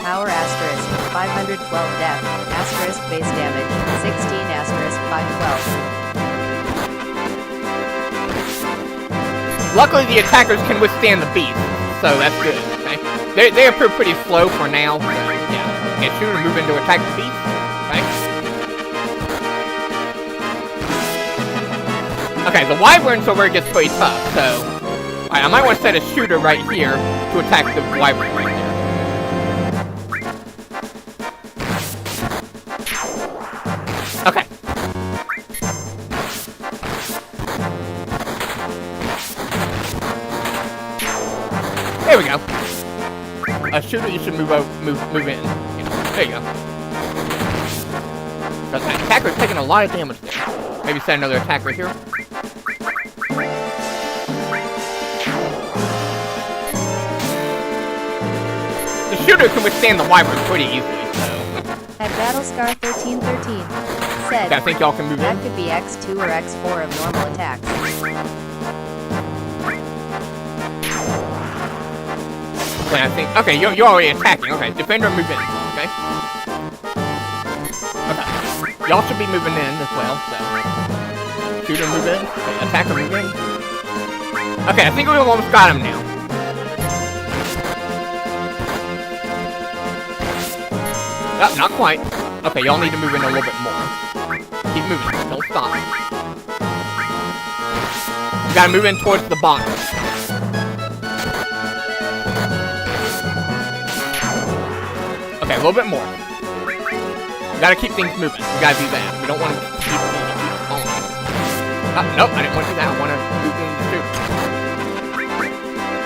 Power asterisk 512 depth asterisk base damage 16 asterisk 512. Luckily, the attackers can withstand the beast, so that's good. Okay, they appear pretty slow for now. So, yeah, get shooter move into attack the beast. Okay. Okay, the wyverns are where it gets pretty tough. So, alright, I might want to set a shooter right here to attack the wyvern right there. Okay. There we go. A shooter, you should move in. Yeah, there you go. Because that attacker's taking a lot of damage there. Maybe set another attacker here. The shooter can withstand the wyvern pretty easily, so. At Battlescar 1313 said, okay, I think y'all can move that in. could be X2 or X4 of normal attacks. Okay, I think. Okay, you're already attacking. Okay, defender move in. Okay. Okay. Y'all should be moving in as well. So, shooter move in. Okay, attacker move in. Okay, I think we almost got him now. Not quite. Okay, y'all need to move in a little bit more. Keep moving. Don't stop. You gotta move in towards the bottom. Okay, a little bit more. You gotta keep things moving. You gotta do that. We don't want to keep falling. Nope, I didn't want to do that. I want to move in the shoot.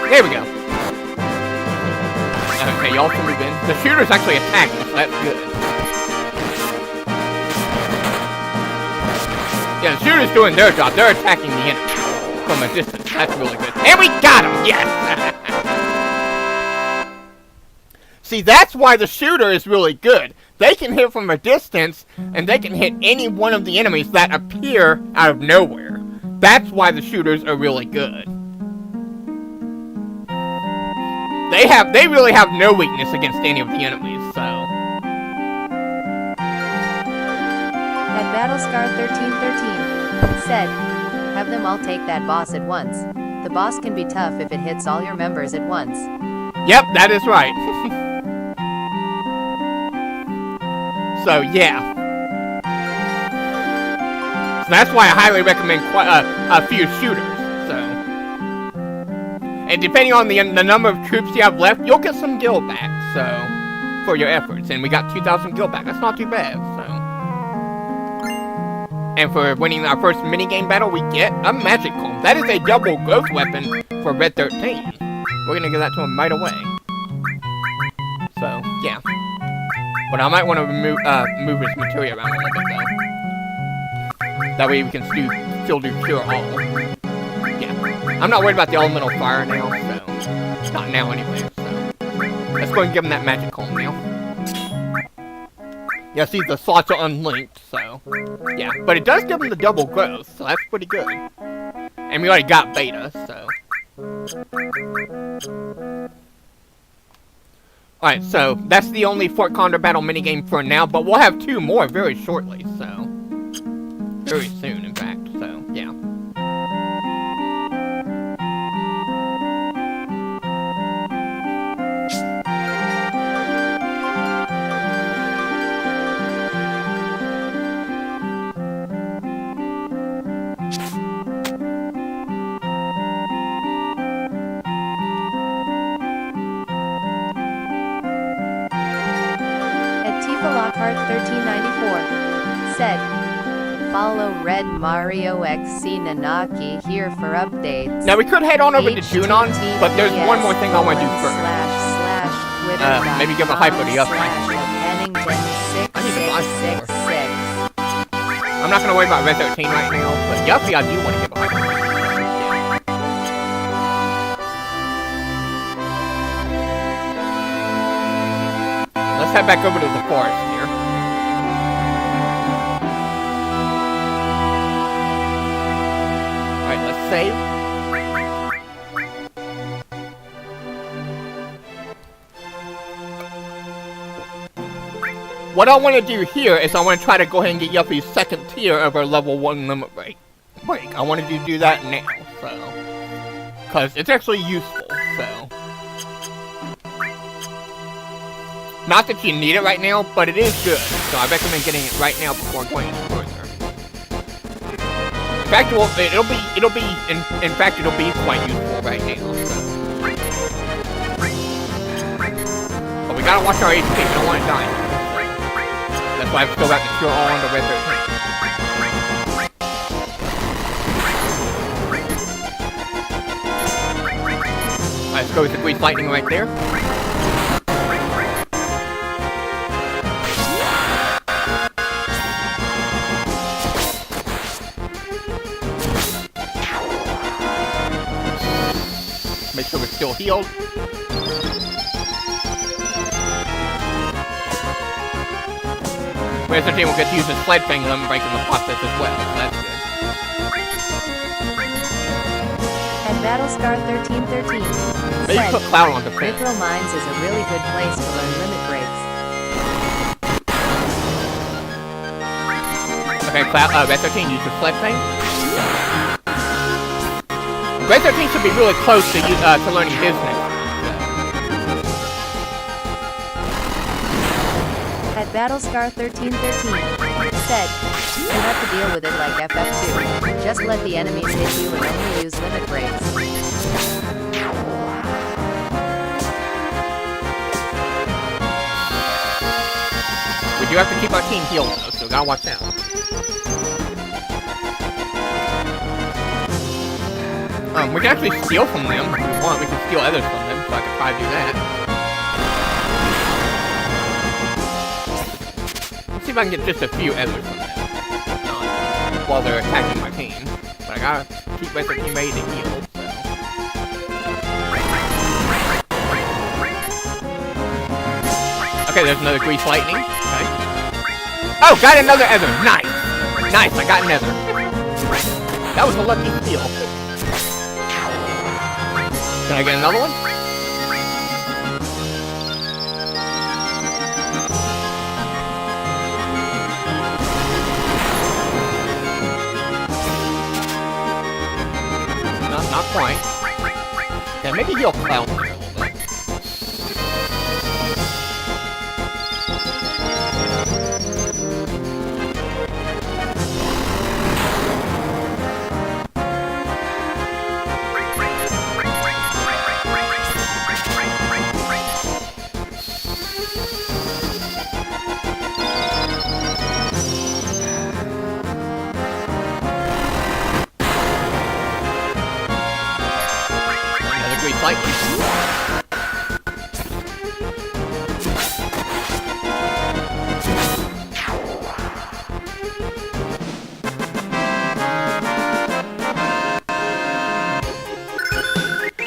There we go. Okay, y'all can move in. The shooter's actually attacking, so that's good. Yeah, the shooter's doing their job. They're attacking the enemy from a distance. That's really good. And we got him! Yes! See, that's why the shooter is really good. They can hit from a distance, and they can hit any one of the enemies that appear out of nowhere. That's why the shooters are really good. They really have no weakness against any of the enemies, so. At Battlescar 1313 said, have them all take that boss at once. The boss can be tough if it hits all your members at once. Yep, that is right. So, yeah. So that's why I highly recommend a few shooters. And depending on the number of troops you have left, you'll get some gil back, so, for your efforts. And we got 2,000 gil back. That's not too bad, so. And for winning our first minigame battle, we get a magic comb. That is a double growth weapon for Red 13. We're gonna give that to him right away. So, yeah. But I might want to move his materia around a little bit, though. That way we can still do cure all. I'm not worried about the elemental fire now, so. Not now, anyway, so. Let's go and give him that magic comb now. Yeah, see, the slots are unlinked, so. Yeah, but it does give him the double growth, so that's pretty good. And we already got beta, so. Alright, so that's the only Fort Condor battle minigame for now, but we'll have 2 more very shortly, so. Very soon, in fact, so, yeah. Lockhart 1394 said, follow Red Mario XC Nanaki here for updates. Now we could head on over to Junon, but there's one more thing I want to do first. Maybe give a hype for the update. I need to buy some more. I'm not gonna worry about Red 13 right now, but Yuffie I do want to give a hype for. Let's head back over to the forest here. Alright, let's save. What I want to do here is I want to try to go ahead and get Yuffie's second tier of our level 1 limit break. I wanted to do that now, so. Because it's actually useful, so. Not that you need it right now, but it is good. So I recommend getting it right now before going any further. In fact, it'll be quite useful right now. So. But we gotta watch our HP. We don't want to die. That's why I've still got the cure all on the Red 13. Alright, let's go with the Grease Lightning right there. Make sure we're still healed. Red 13 will get to use his Sled Fang Limit Break in the process as well, so that's good. At Battlescar 1313, Maybe put Cloud on defense. Mythril Mines is a really good place to learn limit breaks. Okay, Red 13 use his Sled Fang. Red 13 should be really close to learning his next. At Battlescar1313 said, "You have to deal with it like FF2. Just let the enemies hit you and only use limit breaks." We do have to keep our team healed though, so gotta watch out. We can actually steal from them if we want. We can steal others from them, so I could probably do that. Let's see if I can get just a few others from them. While they're attacking my team. But I gotta keep my team ready to heal, so. Okay, there's another grease lightning. Okay. Oh, got another ether. Nice! Nice, I got another. That was a lucky steal. Can I get another one? Not quite. Yeah, maybe he'll clown me a little bit.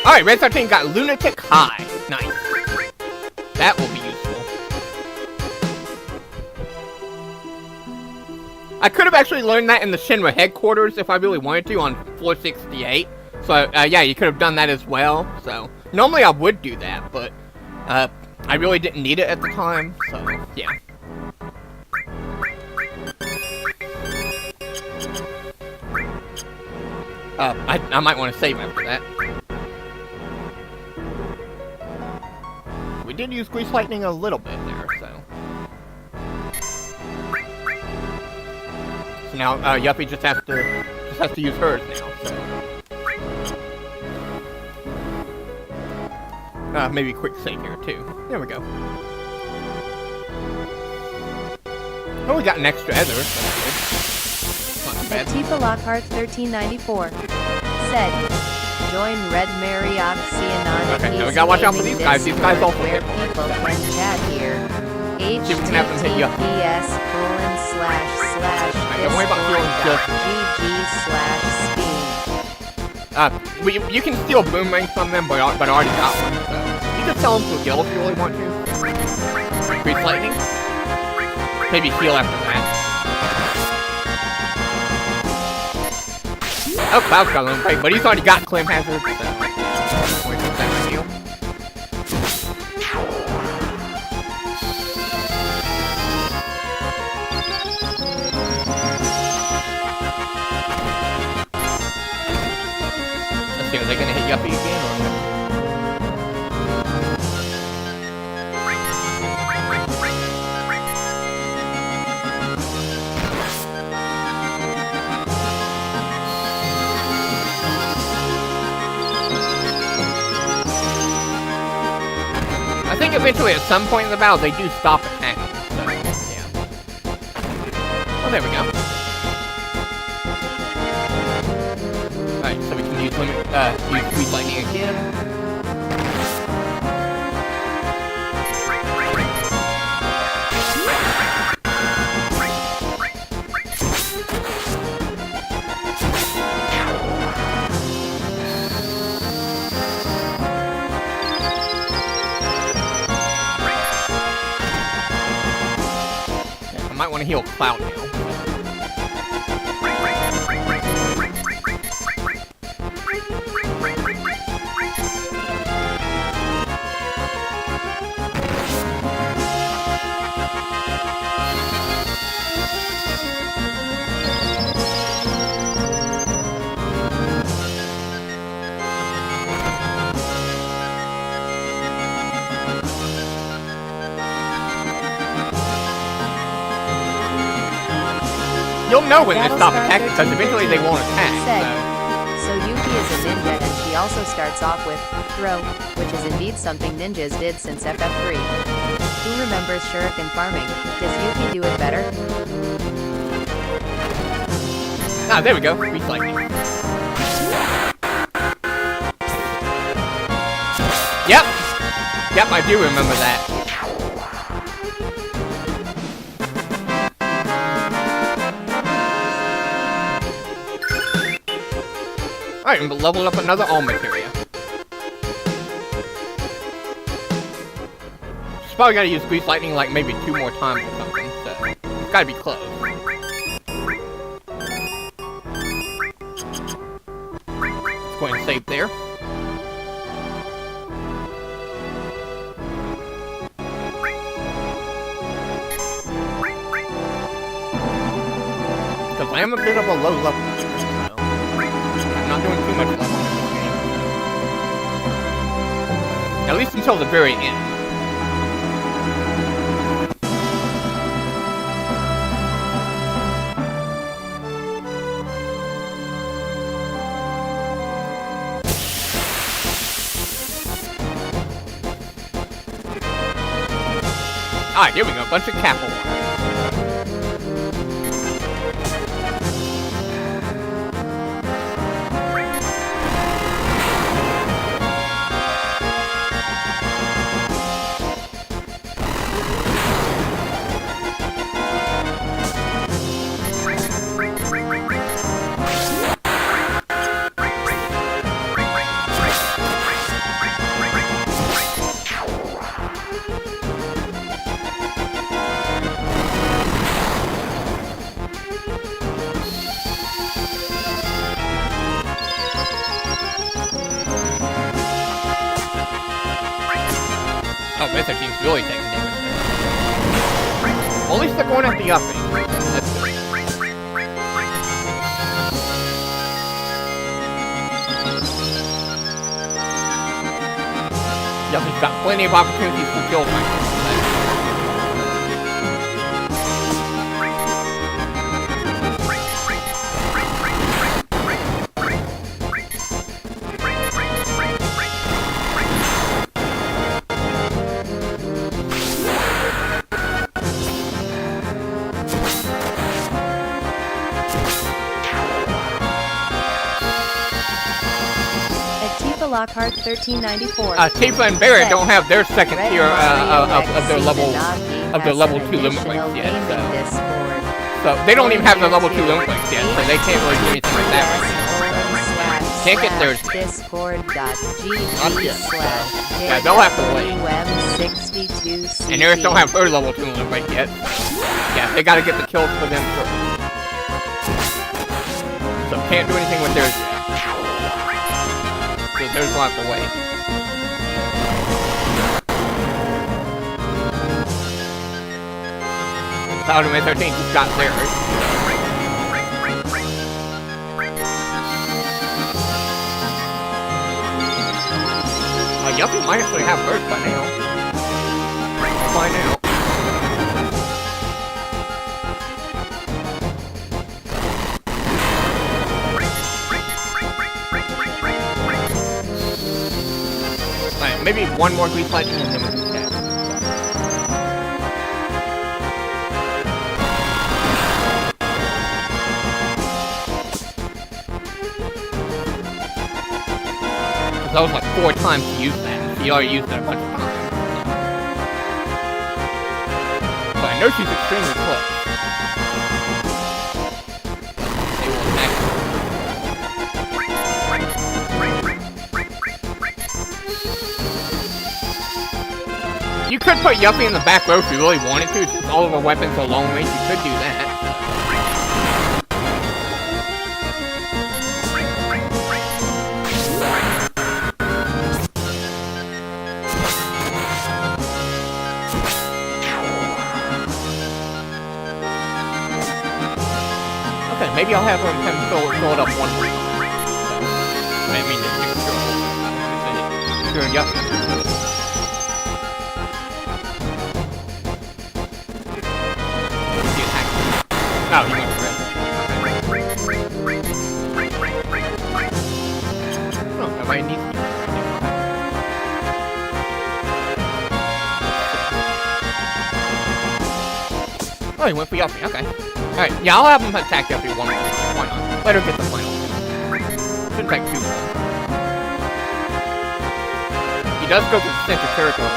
Alright, Red 13 got Lunatic High. Nice. That will be useful. I could have actually learned that in the Shinra headquarters if I really wanted to on floor 68. So, yeah, you could have done that as well. So, normally I would do that, but I really didn't need it at the time. So, yeah. I might want to save after that. We did use Grease Lightning a little bit there, so. So now, Yuppie just has to use hers now, so. Maybe a quick save here, too. There we go. Oh, we got an extra ether. That's good. Not too bad. Tifa Lockhart 1394 said, "Join Red Marriott Cianonic." Okay, now we gotta watch out for these guys. These guys also where hit. people can chat here. See if we can have them hit you. Don't worry about healing just. You can steal boomerangs from them, but I already got one. So you can sell them to a guild if you really want to. Grease Lightning. Maybe heal after that. Oh, Cloud's got a little break, but he's already got Clam Hazard, so. Wait for that to heal. Let's see, are they gonna hit Yuppie again or no? I think eventually at some point in the battle they do stop attacking, so yeah. Oh, there we go. Alright, so we can use Grease Lightning again. I might want to heal Cloud now. don't know when they stop Battlestar attacking, because eventually they won't attack, said, so... So Yuki is a ninja and she also starts off with throw, which is indeed something ninjas did since FF3. Who remembers shuriken farming? Does Yuki do it better? Ah, there we go. Beast lightning. Yep! Yep, I do remember that. Alright, and leveled up another all materia. She's probably gotta use Beast Lightning like maybe 2 more times or something, so it's gotta be close. Let's go ahead and save there. Because I am a bit of a low level. I'm not doing too much leveling in this game. At least until the very end. Alright, here we go. A bunch of Kappa. Oh, Mythril team's really taking damage there. Well, at least they're going at the upping. That's good. Yuppie's got plenty of opportunities to kill Mythril. Lockhart 1394. Tifa and Barrett don't have their second tier of their level 2 limit points yet. So they don't even have their level 2 limit points yet, so they can't really do anything like that right now. Can't get theirs. Yeah, they'll have to wait. And theirs don't have her level 2 limit point yet. Yeah, they gotta get the kills for them first. So can't do anything with theirs yet. So theirs will have to wait. Powder May 13 just got theirs. Yuppie might actually have hers by now. We'll find out. Alright, maybe one more Grease Lightning and then we can catch. That was like 4 times to use that. She already used that a bunch of times. But I know she's extremely close. They will attack her. You could put Yuppie in the back row if you really wanted to, since all of her weapons are long range. You could do that. Maybe I'll have her kind of fill it up one more time. I mean, just sure, yup. Oh, you went for it. why it needs to be. Oh, he went for Yuffie, okay. Alright, yeah, I'll have him attack Yuffie one more. Why not? Let her get the final. Shouldn't take too long. He does go to the center character a lot.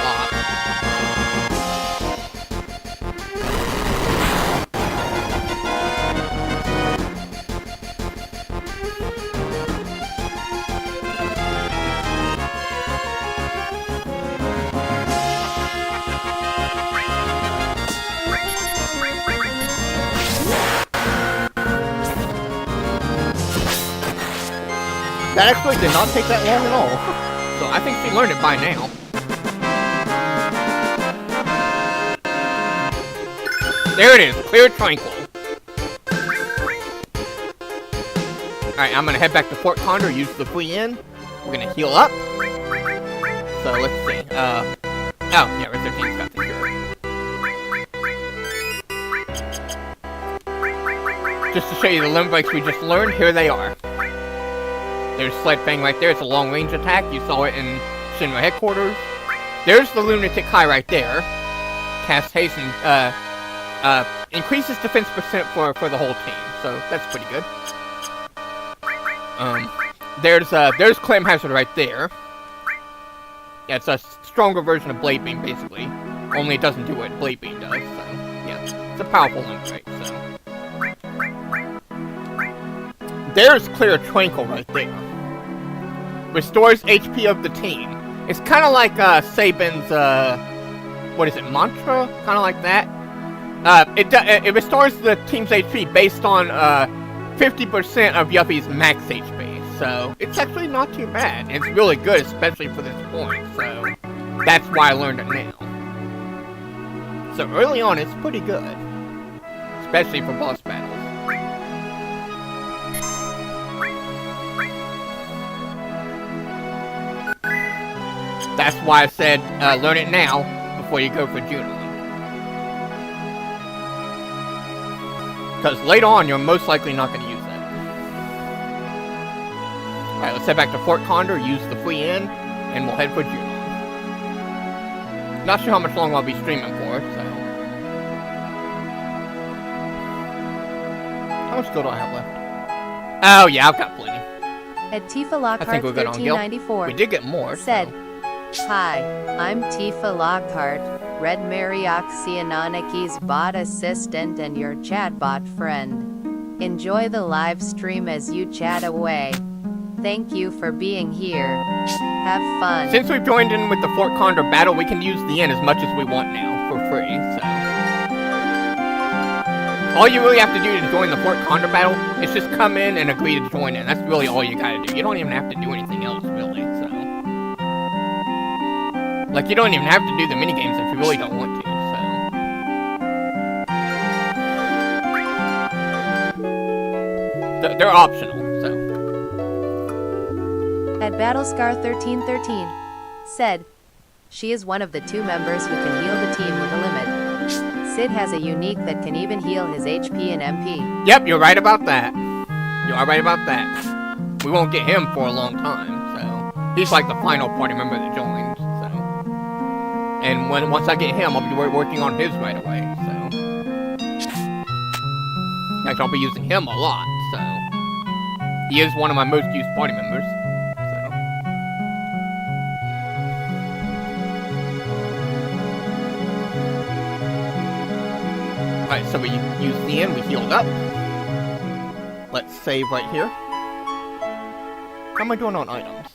That actually did not take that long at all. So I think she learned it by now. There it is, clear tranquil. Alright, I'm gonna head back to Fort Condor, use the free in. We're gonna heal up. So let's see. Oh, yeah, Red 13's got the cure. Just to show you the limit breaks we just learned, here they are. There's Sled Fang right there. It's a long-range attack. You saw it in Shinra headquarters. There's the Lunatic High right there. Cast Hasten, increases defense percent for the whole team. So that's pretty good. There's Clam Hazard right there. Yeah, it's a stronger version of Blade Beam, basically. Only it doesn't do what Blade Beam does. So yeah, it's a powerful one, right? So there's Clear Tranquil right there. Restores HP of the team. It's kind of like Sabin's, what is it, mantra? Kind of like that. It restores the team's HP based on 50% of Yuffie's max HP. So it's actually not too bad. It's really good, especially for this point. So that's why I learned it now. So early on, it's pretty good, especially for boss battles. That's why I said, learn it now, before you go for Junon. Because later on, you're most likely not going to use that. Alright, let's head back to Fort Condor, use the free in, and we'll head for Junon. Not sure how much longer I'll be streaming for, so... How much still do I have left? Oh, yeah, I've got plenty. At Tifa Lockhart 1394 we did get more, said, so. Hi, I'm Tifa Lockhart, Red Marioxianoniki's bot assistant and your chatbot friend. Enjoy the live stream as you chat away. Thank you for being here. Have fun. Since we've joined in with the Fort Condor battle, we can use the N as much as we want now, for free, so. All you really have to do to join the Fort Condor battle is just come in and agree to join in. That's really all you gotta do. You don't even have to do anything else, really, so. Like, you don't even have to do the minigames if you really don't want to, so. They're optional, so. At Battlescar1313 said, she is one of the 2 members who can heal the team with a limit. Sid has a unique that can even heal his HP and MP. Yep, you're right about that. You are right about that. We won't get him for a long time, so. He's like the final party member that joins. And once I get him, I'll be working on his right away, so. In fact, I'll be using him a lot, so. He is one of my most used party members, so. Alright, so we used the end, we healed up. Let's save right here. How am I doing on items?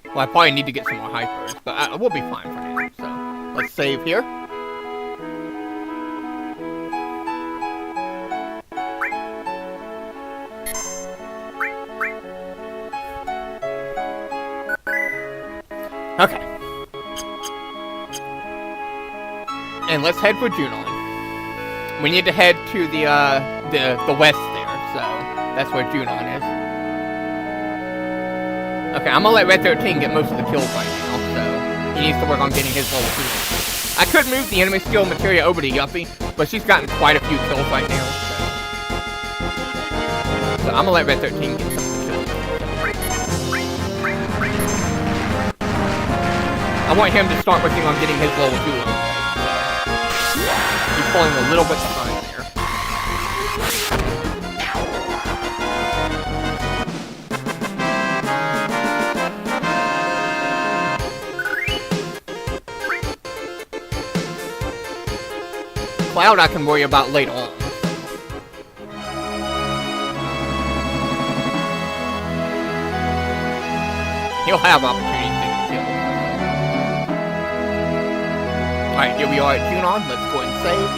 Well, I probably need to get some more hypers, but we'll be fine for now, so. Let's save here. Okay. And let's head for Junon. We need to head to the west there, so that's where Junon is. Okay, I'm gonna let Red 13 get most of the kills right now, so he needs to work on getting his level 2. I could move the enemy skill materia over to Yuffie, but she's gotten quite a few kills right now, so I'm gonna let Red 13 get some of the kills. I want him to start working on getting his level 2 level. He's falling a little bit behind there. Cloud I can worry about later on. He'll have opportunities to kill. Alright, here we are at Junon. Let's go ahead and save.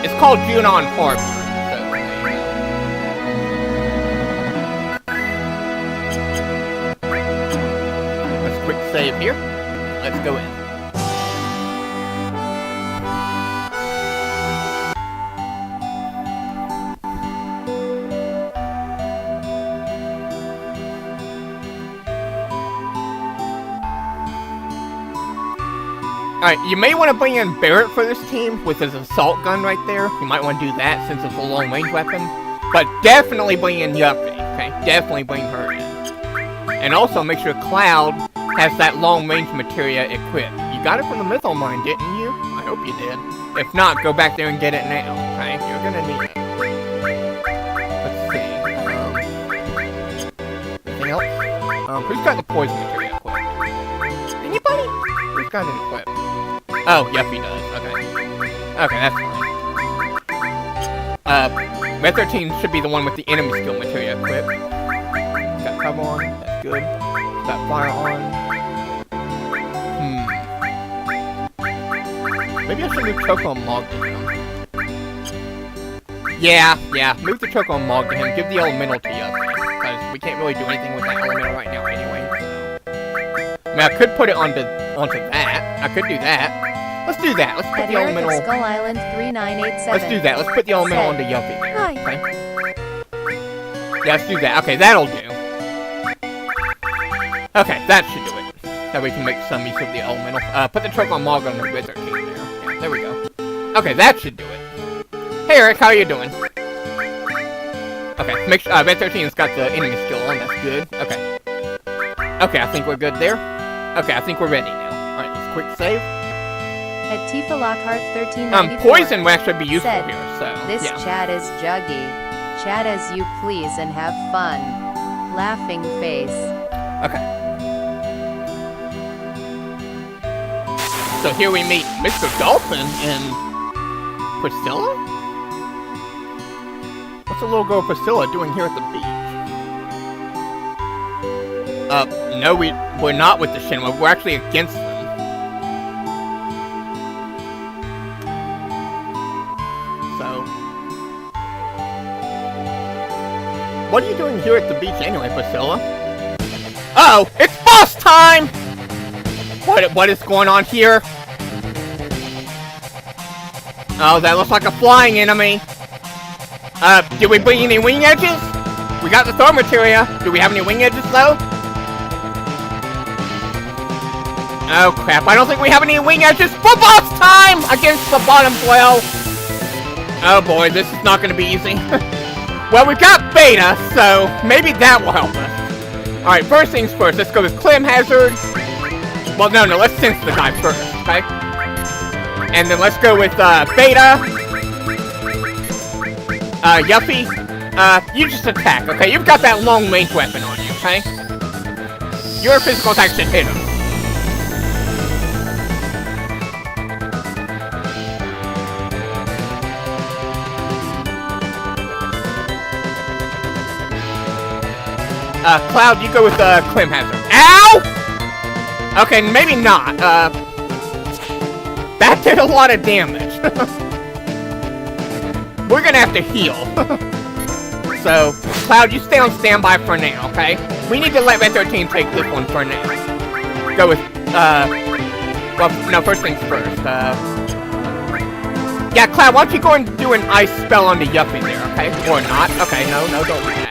It's called Junon Harbor. Save here. Let's go in. Alright, you may want to bring in Barrett for this team with his assault gun right there. You might want to do that since it's a long range weapon. But definitely bring in Yuffie, okay? Definitely bring her in. And also make sure Cloud has that long-range materia equipped. You got it from the Mythril mine, didn't you? I hope you did. If not, go back there and get it now, okay? You're gonna need it. Let's see. Anything else? Who's got the poison materia equipped? Anybody? Who's got it equipped? Oh, Yuffie does. Okay. Okay, that's fine. Red 13 should be the one with the enemy skill materia equipped. Got cover on. That's good. Got fire on. Maybe I should move Choco and Mog to him. Yeah, move the Choco and Mog to him. Give the elemental to Yuffie, because we can't really do anything with that elemental right now anyway. I mean, I could put it onto that. I could do that. Let's do that. Let's put the elemental. Skull Island 3987. Let's do that. Let's put the elemental onto Yuffie there. Hi. Okay. Yeah, let's do that. Okay, that'll do. Okay, that should do it. That we can make some use of the elemental. Put the Choco and Mog on the Red 13 there. Yeah, there we go. Okay, that should do it. Hey Eric, how are you doing? Okay, make sure Red 13's got the enemy skill on. That's good. Okay. Okay, I think we're good there. Okay, I think we're ready now. Alright, let's quick save. At Tifa Lockhart 1394. Poison will actually be useful said, here, so This yeah. chat is juggy. Chat as you please and have fun. Laughing face. Okay. So here we meet Mr. Dolphin and Priscilla? What's the little girl Priscilla doing here at the beach? No, we're not with the Shinra. We're actually against them. So, what are you doing here at the beach anyway, Priscilla? Uh-oh! It's boss time! What is going on here? Oh, that looks like a flying enemy. Did we bring any wing edges? We got the throw materia. Do we have any wing edges, though? Oh, crap. I don't think we have any wing edges for boss time against the bottom 12. Oh, boy. This is not going to be easy. Well, we've got Beta, so maybe that will help us. Alright, first things first. Let's go with Clem Hazard. Well, no, let's sense the guy first, okay? And then let's go with, Beta. Yuffie. You just attack, okay? You've got that long range weapon on you, okay? Your physical attack should hit him. Cloud, you go with, Clem Hazard. Ow! Okay, maybe not. That did a lot of damage. We're gonna have to heal. So, Cloud, you stay on standby for now, okay? We need to let Red 13 take this one for now. Go with, well, no, first things first. Yeah, Cloud, why don't you go and do an ice spell onto Yuffie there, okay? Or not. Okay, no, don't do that.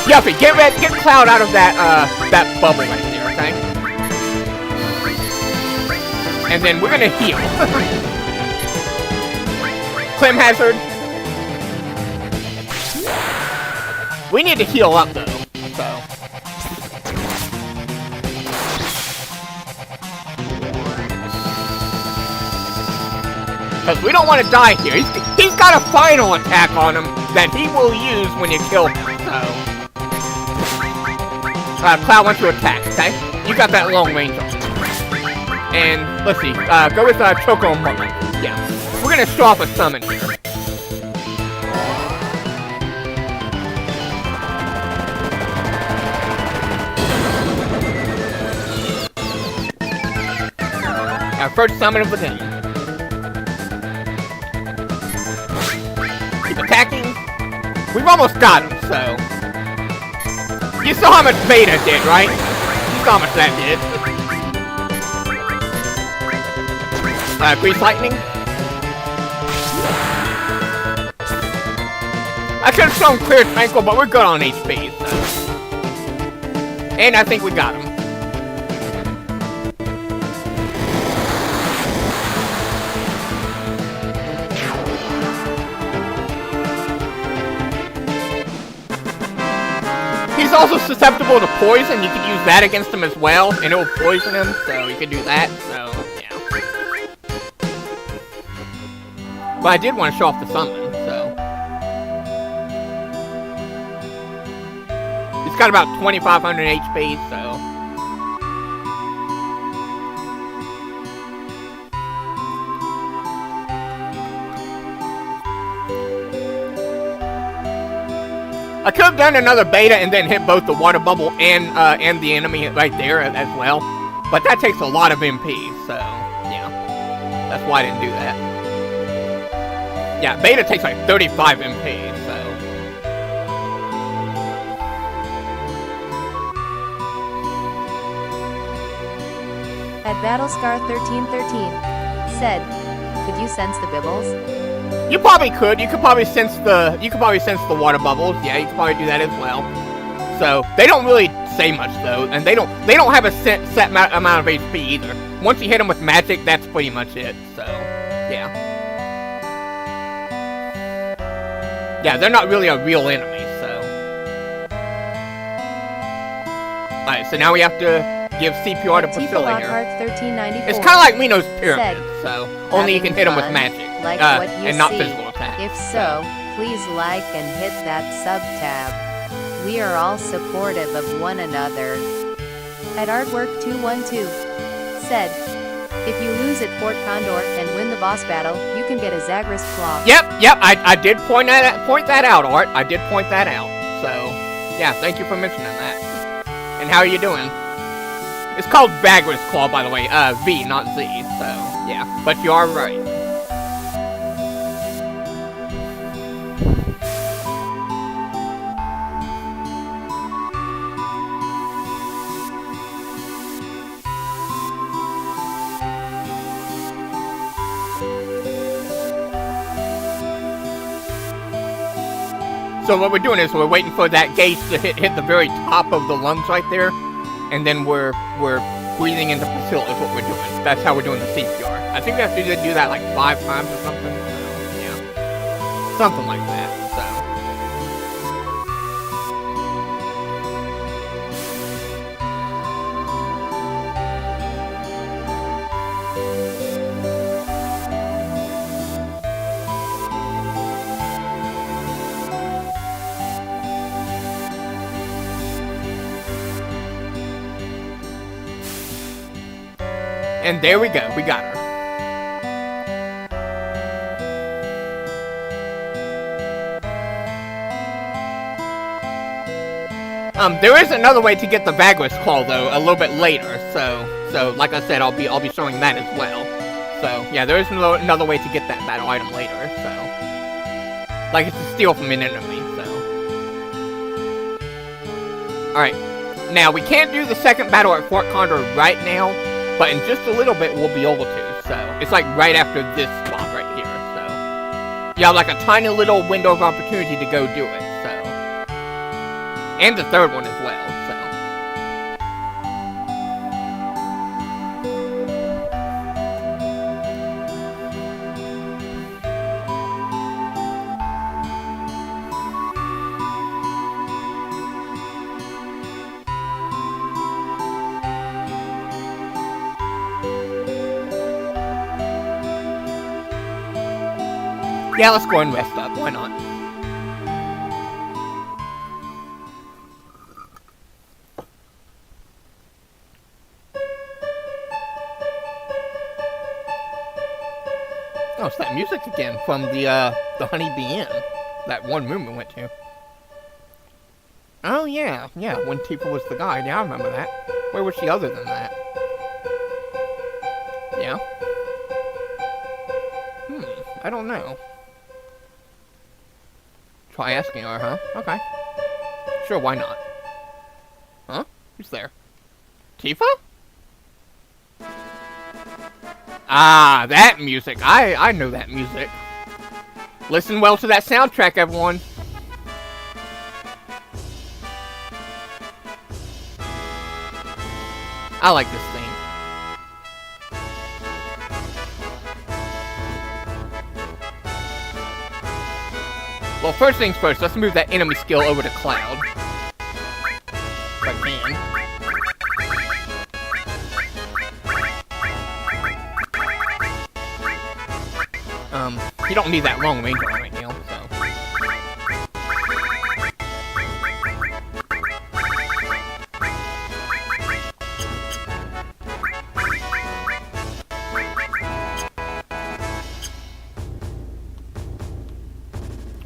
Yuffie, get Cloud out of that, that bubble right there, okay? And then we're gonna heal. Clem Hazard. We need to heal up though, so. Because we don't want to die here. He's got a final attack on him that he will use when you kill him, so. Cloud wants to attack, okay? You got that long range on. And, let's see, go with Choco Moment. Yeah. We're gonna show off a summon here. Our first summon of the game. Keep attacking. We've almost got him, so. You saw how much Beta did, right? You saw how much that did. Grease Lightning. I could have shown Clear Tranquil, but we're good on HP, so. And I think we got him. He's also susceptible to poison. You could use that against him as well, and it will poison him, so you could do that, so, yeah. But I did want to show off the summon, so. He's got about 2,500 HP, so. I could have done another beta and then hit both the water bubble and the enemy right there as well, but that takes a lot of MP, so yeah, that's why I didn't do that. Yeah, beta takes like 35 MP, so. At Battlescar1313 said, "Could you sense the bibbles?" You probably could. You could probably sense the water bubbles. Yeah, you could probably do that as well. So they don't really say much though, and they don't have a set amount of HP either. Once you hit them with magic, that's pretty much it. So yeah, yeah, they're not really a real enemy. So all right, so now we have to give CPR to Priscilla here. It's kind of like Reno's Pyramid, so only you can hit them with magic. Like what you and not see. physical attack. If so, please like and hit that sub tab. We are all supportive of one another. At Artwork212 said, "If you lose at Fort Condor and win the boss battle, you can get a Zagras Claw." Yep, I did point that out, Art. I did point that out. So, yeah, thank you for mentioning that. And how are you doing? It's called Zagras Claw, by the way. V, not Z. So, yeah, but you are right. So what we're doing is we're waiting for that gauge to hit the very top of the lungs right there, and then we're breathing into Priscilla is what we're doing. That's how we're doing the CPR. I think we have to do that like 5 times or something. So, yeah, something like that. So. And there we go, we got her. There is another way to get the Zagras Claw though, a little bit later. So like I said, I'll be showing that as well. So yeah, there is another way to get that battle item later. So like it's to steal from an enemy. So all right, now we can't do the second battle at Fort Condor right now. But in just a little bit, we'll be able to, so it's like right after this spot right here, so you have like a tiny little window of opportunity to go do it, so, and the third one as well, so. Yeah, let's go and rest up. Why not? Oh, it's that music again from the Honey Bee Inn. That one room we went to. Oh, yeah. Yeah, when Tifa was the guide. Yeah, I remember that. Where was she other than that? Yeah. I don't know. Try asking her, huh? Okay. Sure, why not? Huh? Who's there? Tifa? Ah, that music. I know that music. Listen well to that soundtrack, everyone. I like this theme. Well, first things first, let's move that enemy skill over to Cloud. If I can. You don't need that long range on right now, so.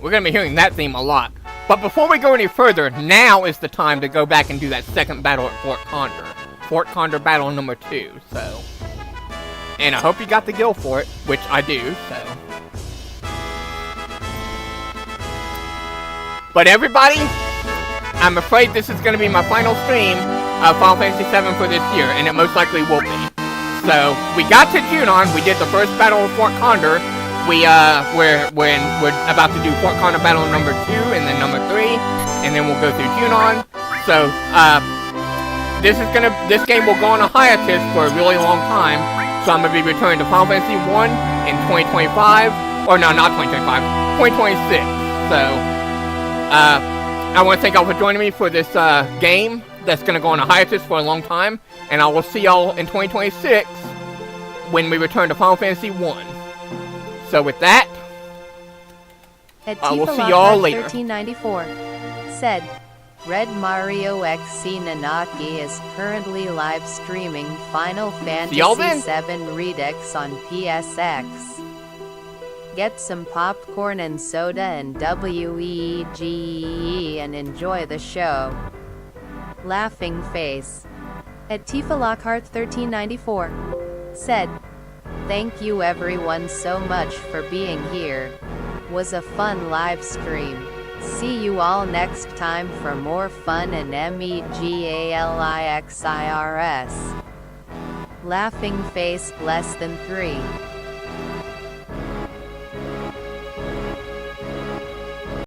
We're gonna be hearing that theme a lot. But before we go any further, now is the time to go back and do that second battle at Fort Condor. Fort Condor battle number 2, so. And I hope you got the guild for it, which I do, so. But everybody, I'm afraid this is going to be my final stream of Final Fantasy VII for this year, and it most likely will be. So, we got to Junon, we did the first battle of Fort Condor, we're about to do Fort Condor battle number 2, and then number 3, and then we'll go through Junon. So, this game will go on a hiatus for a really long time, so I'm going to be returning to Final Fantasy 1 in 2025, or no, not 2025, 2026, so. I want to thank y'all for joining me for this game that's going to go on a hiatus for a long time, and I will see y'all in 2026 when we return to Final Fantasy 1. So with that, I will see y'all later. 1394 said, Red Mario XC Nanaki is currently live streaming Final Fantasy VII Redux on PSX. Get some popcorn and soda and WEGE and enjoy the show. Laughing face. At Tifa Lockhart 1394 said, thank you everyone so much for being here. Was a fun live stream. See you all next time for more fun and MEGALIXIRS. Laughing face less than 3.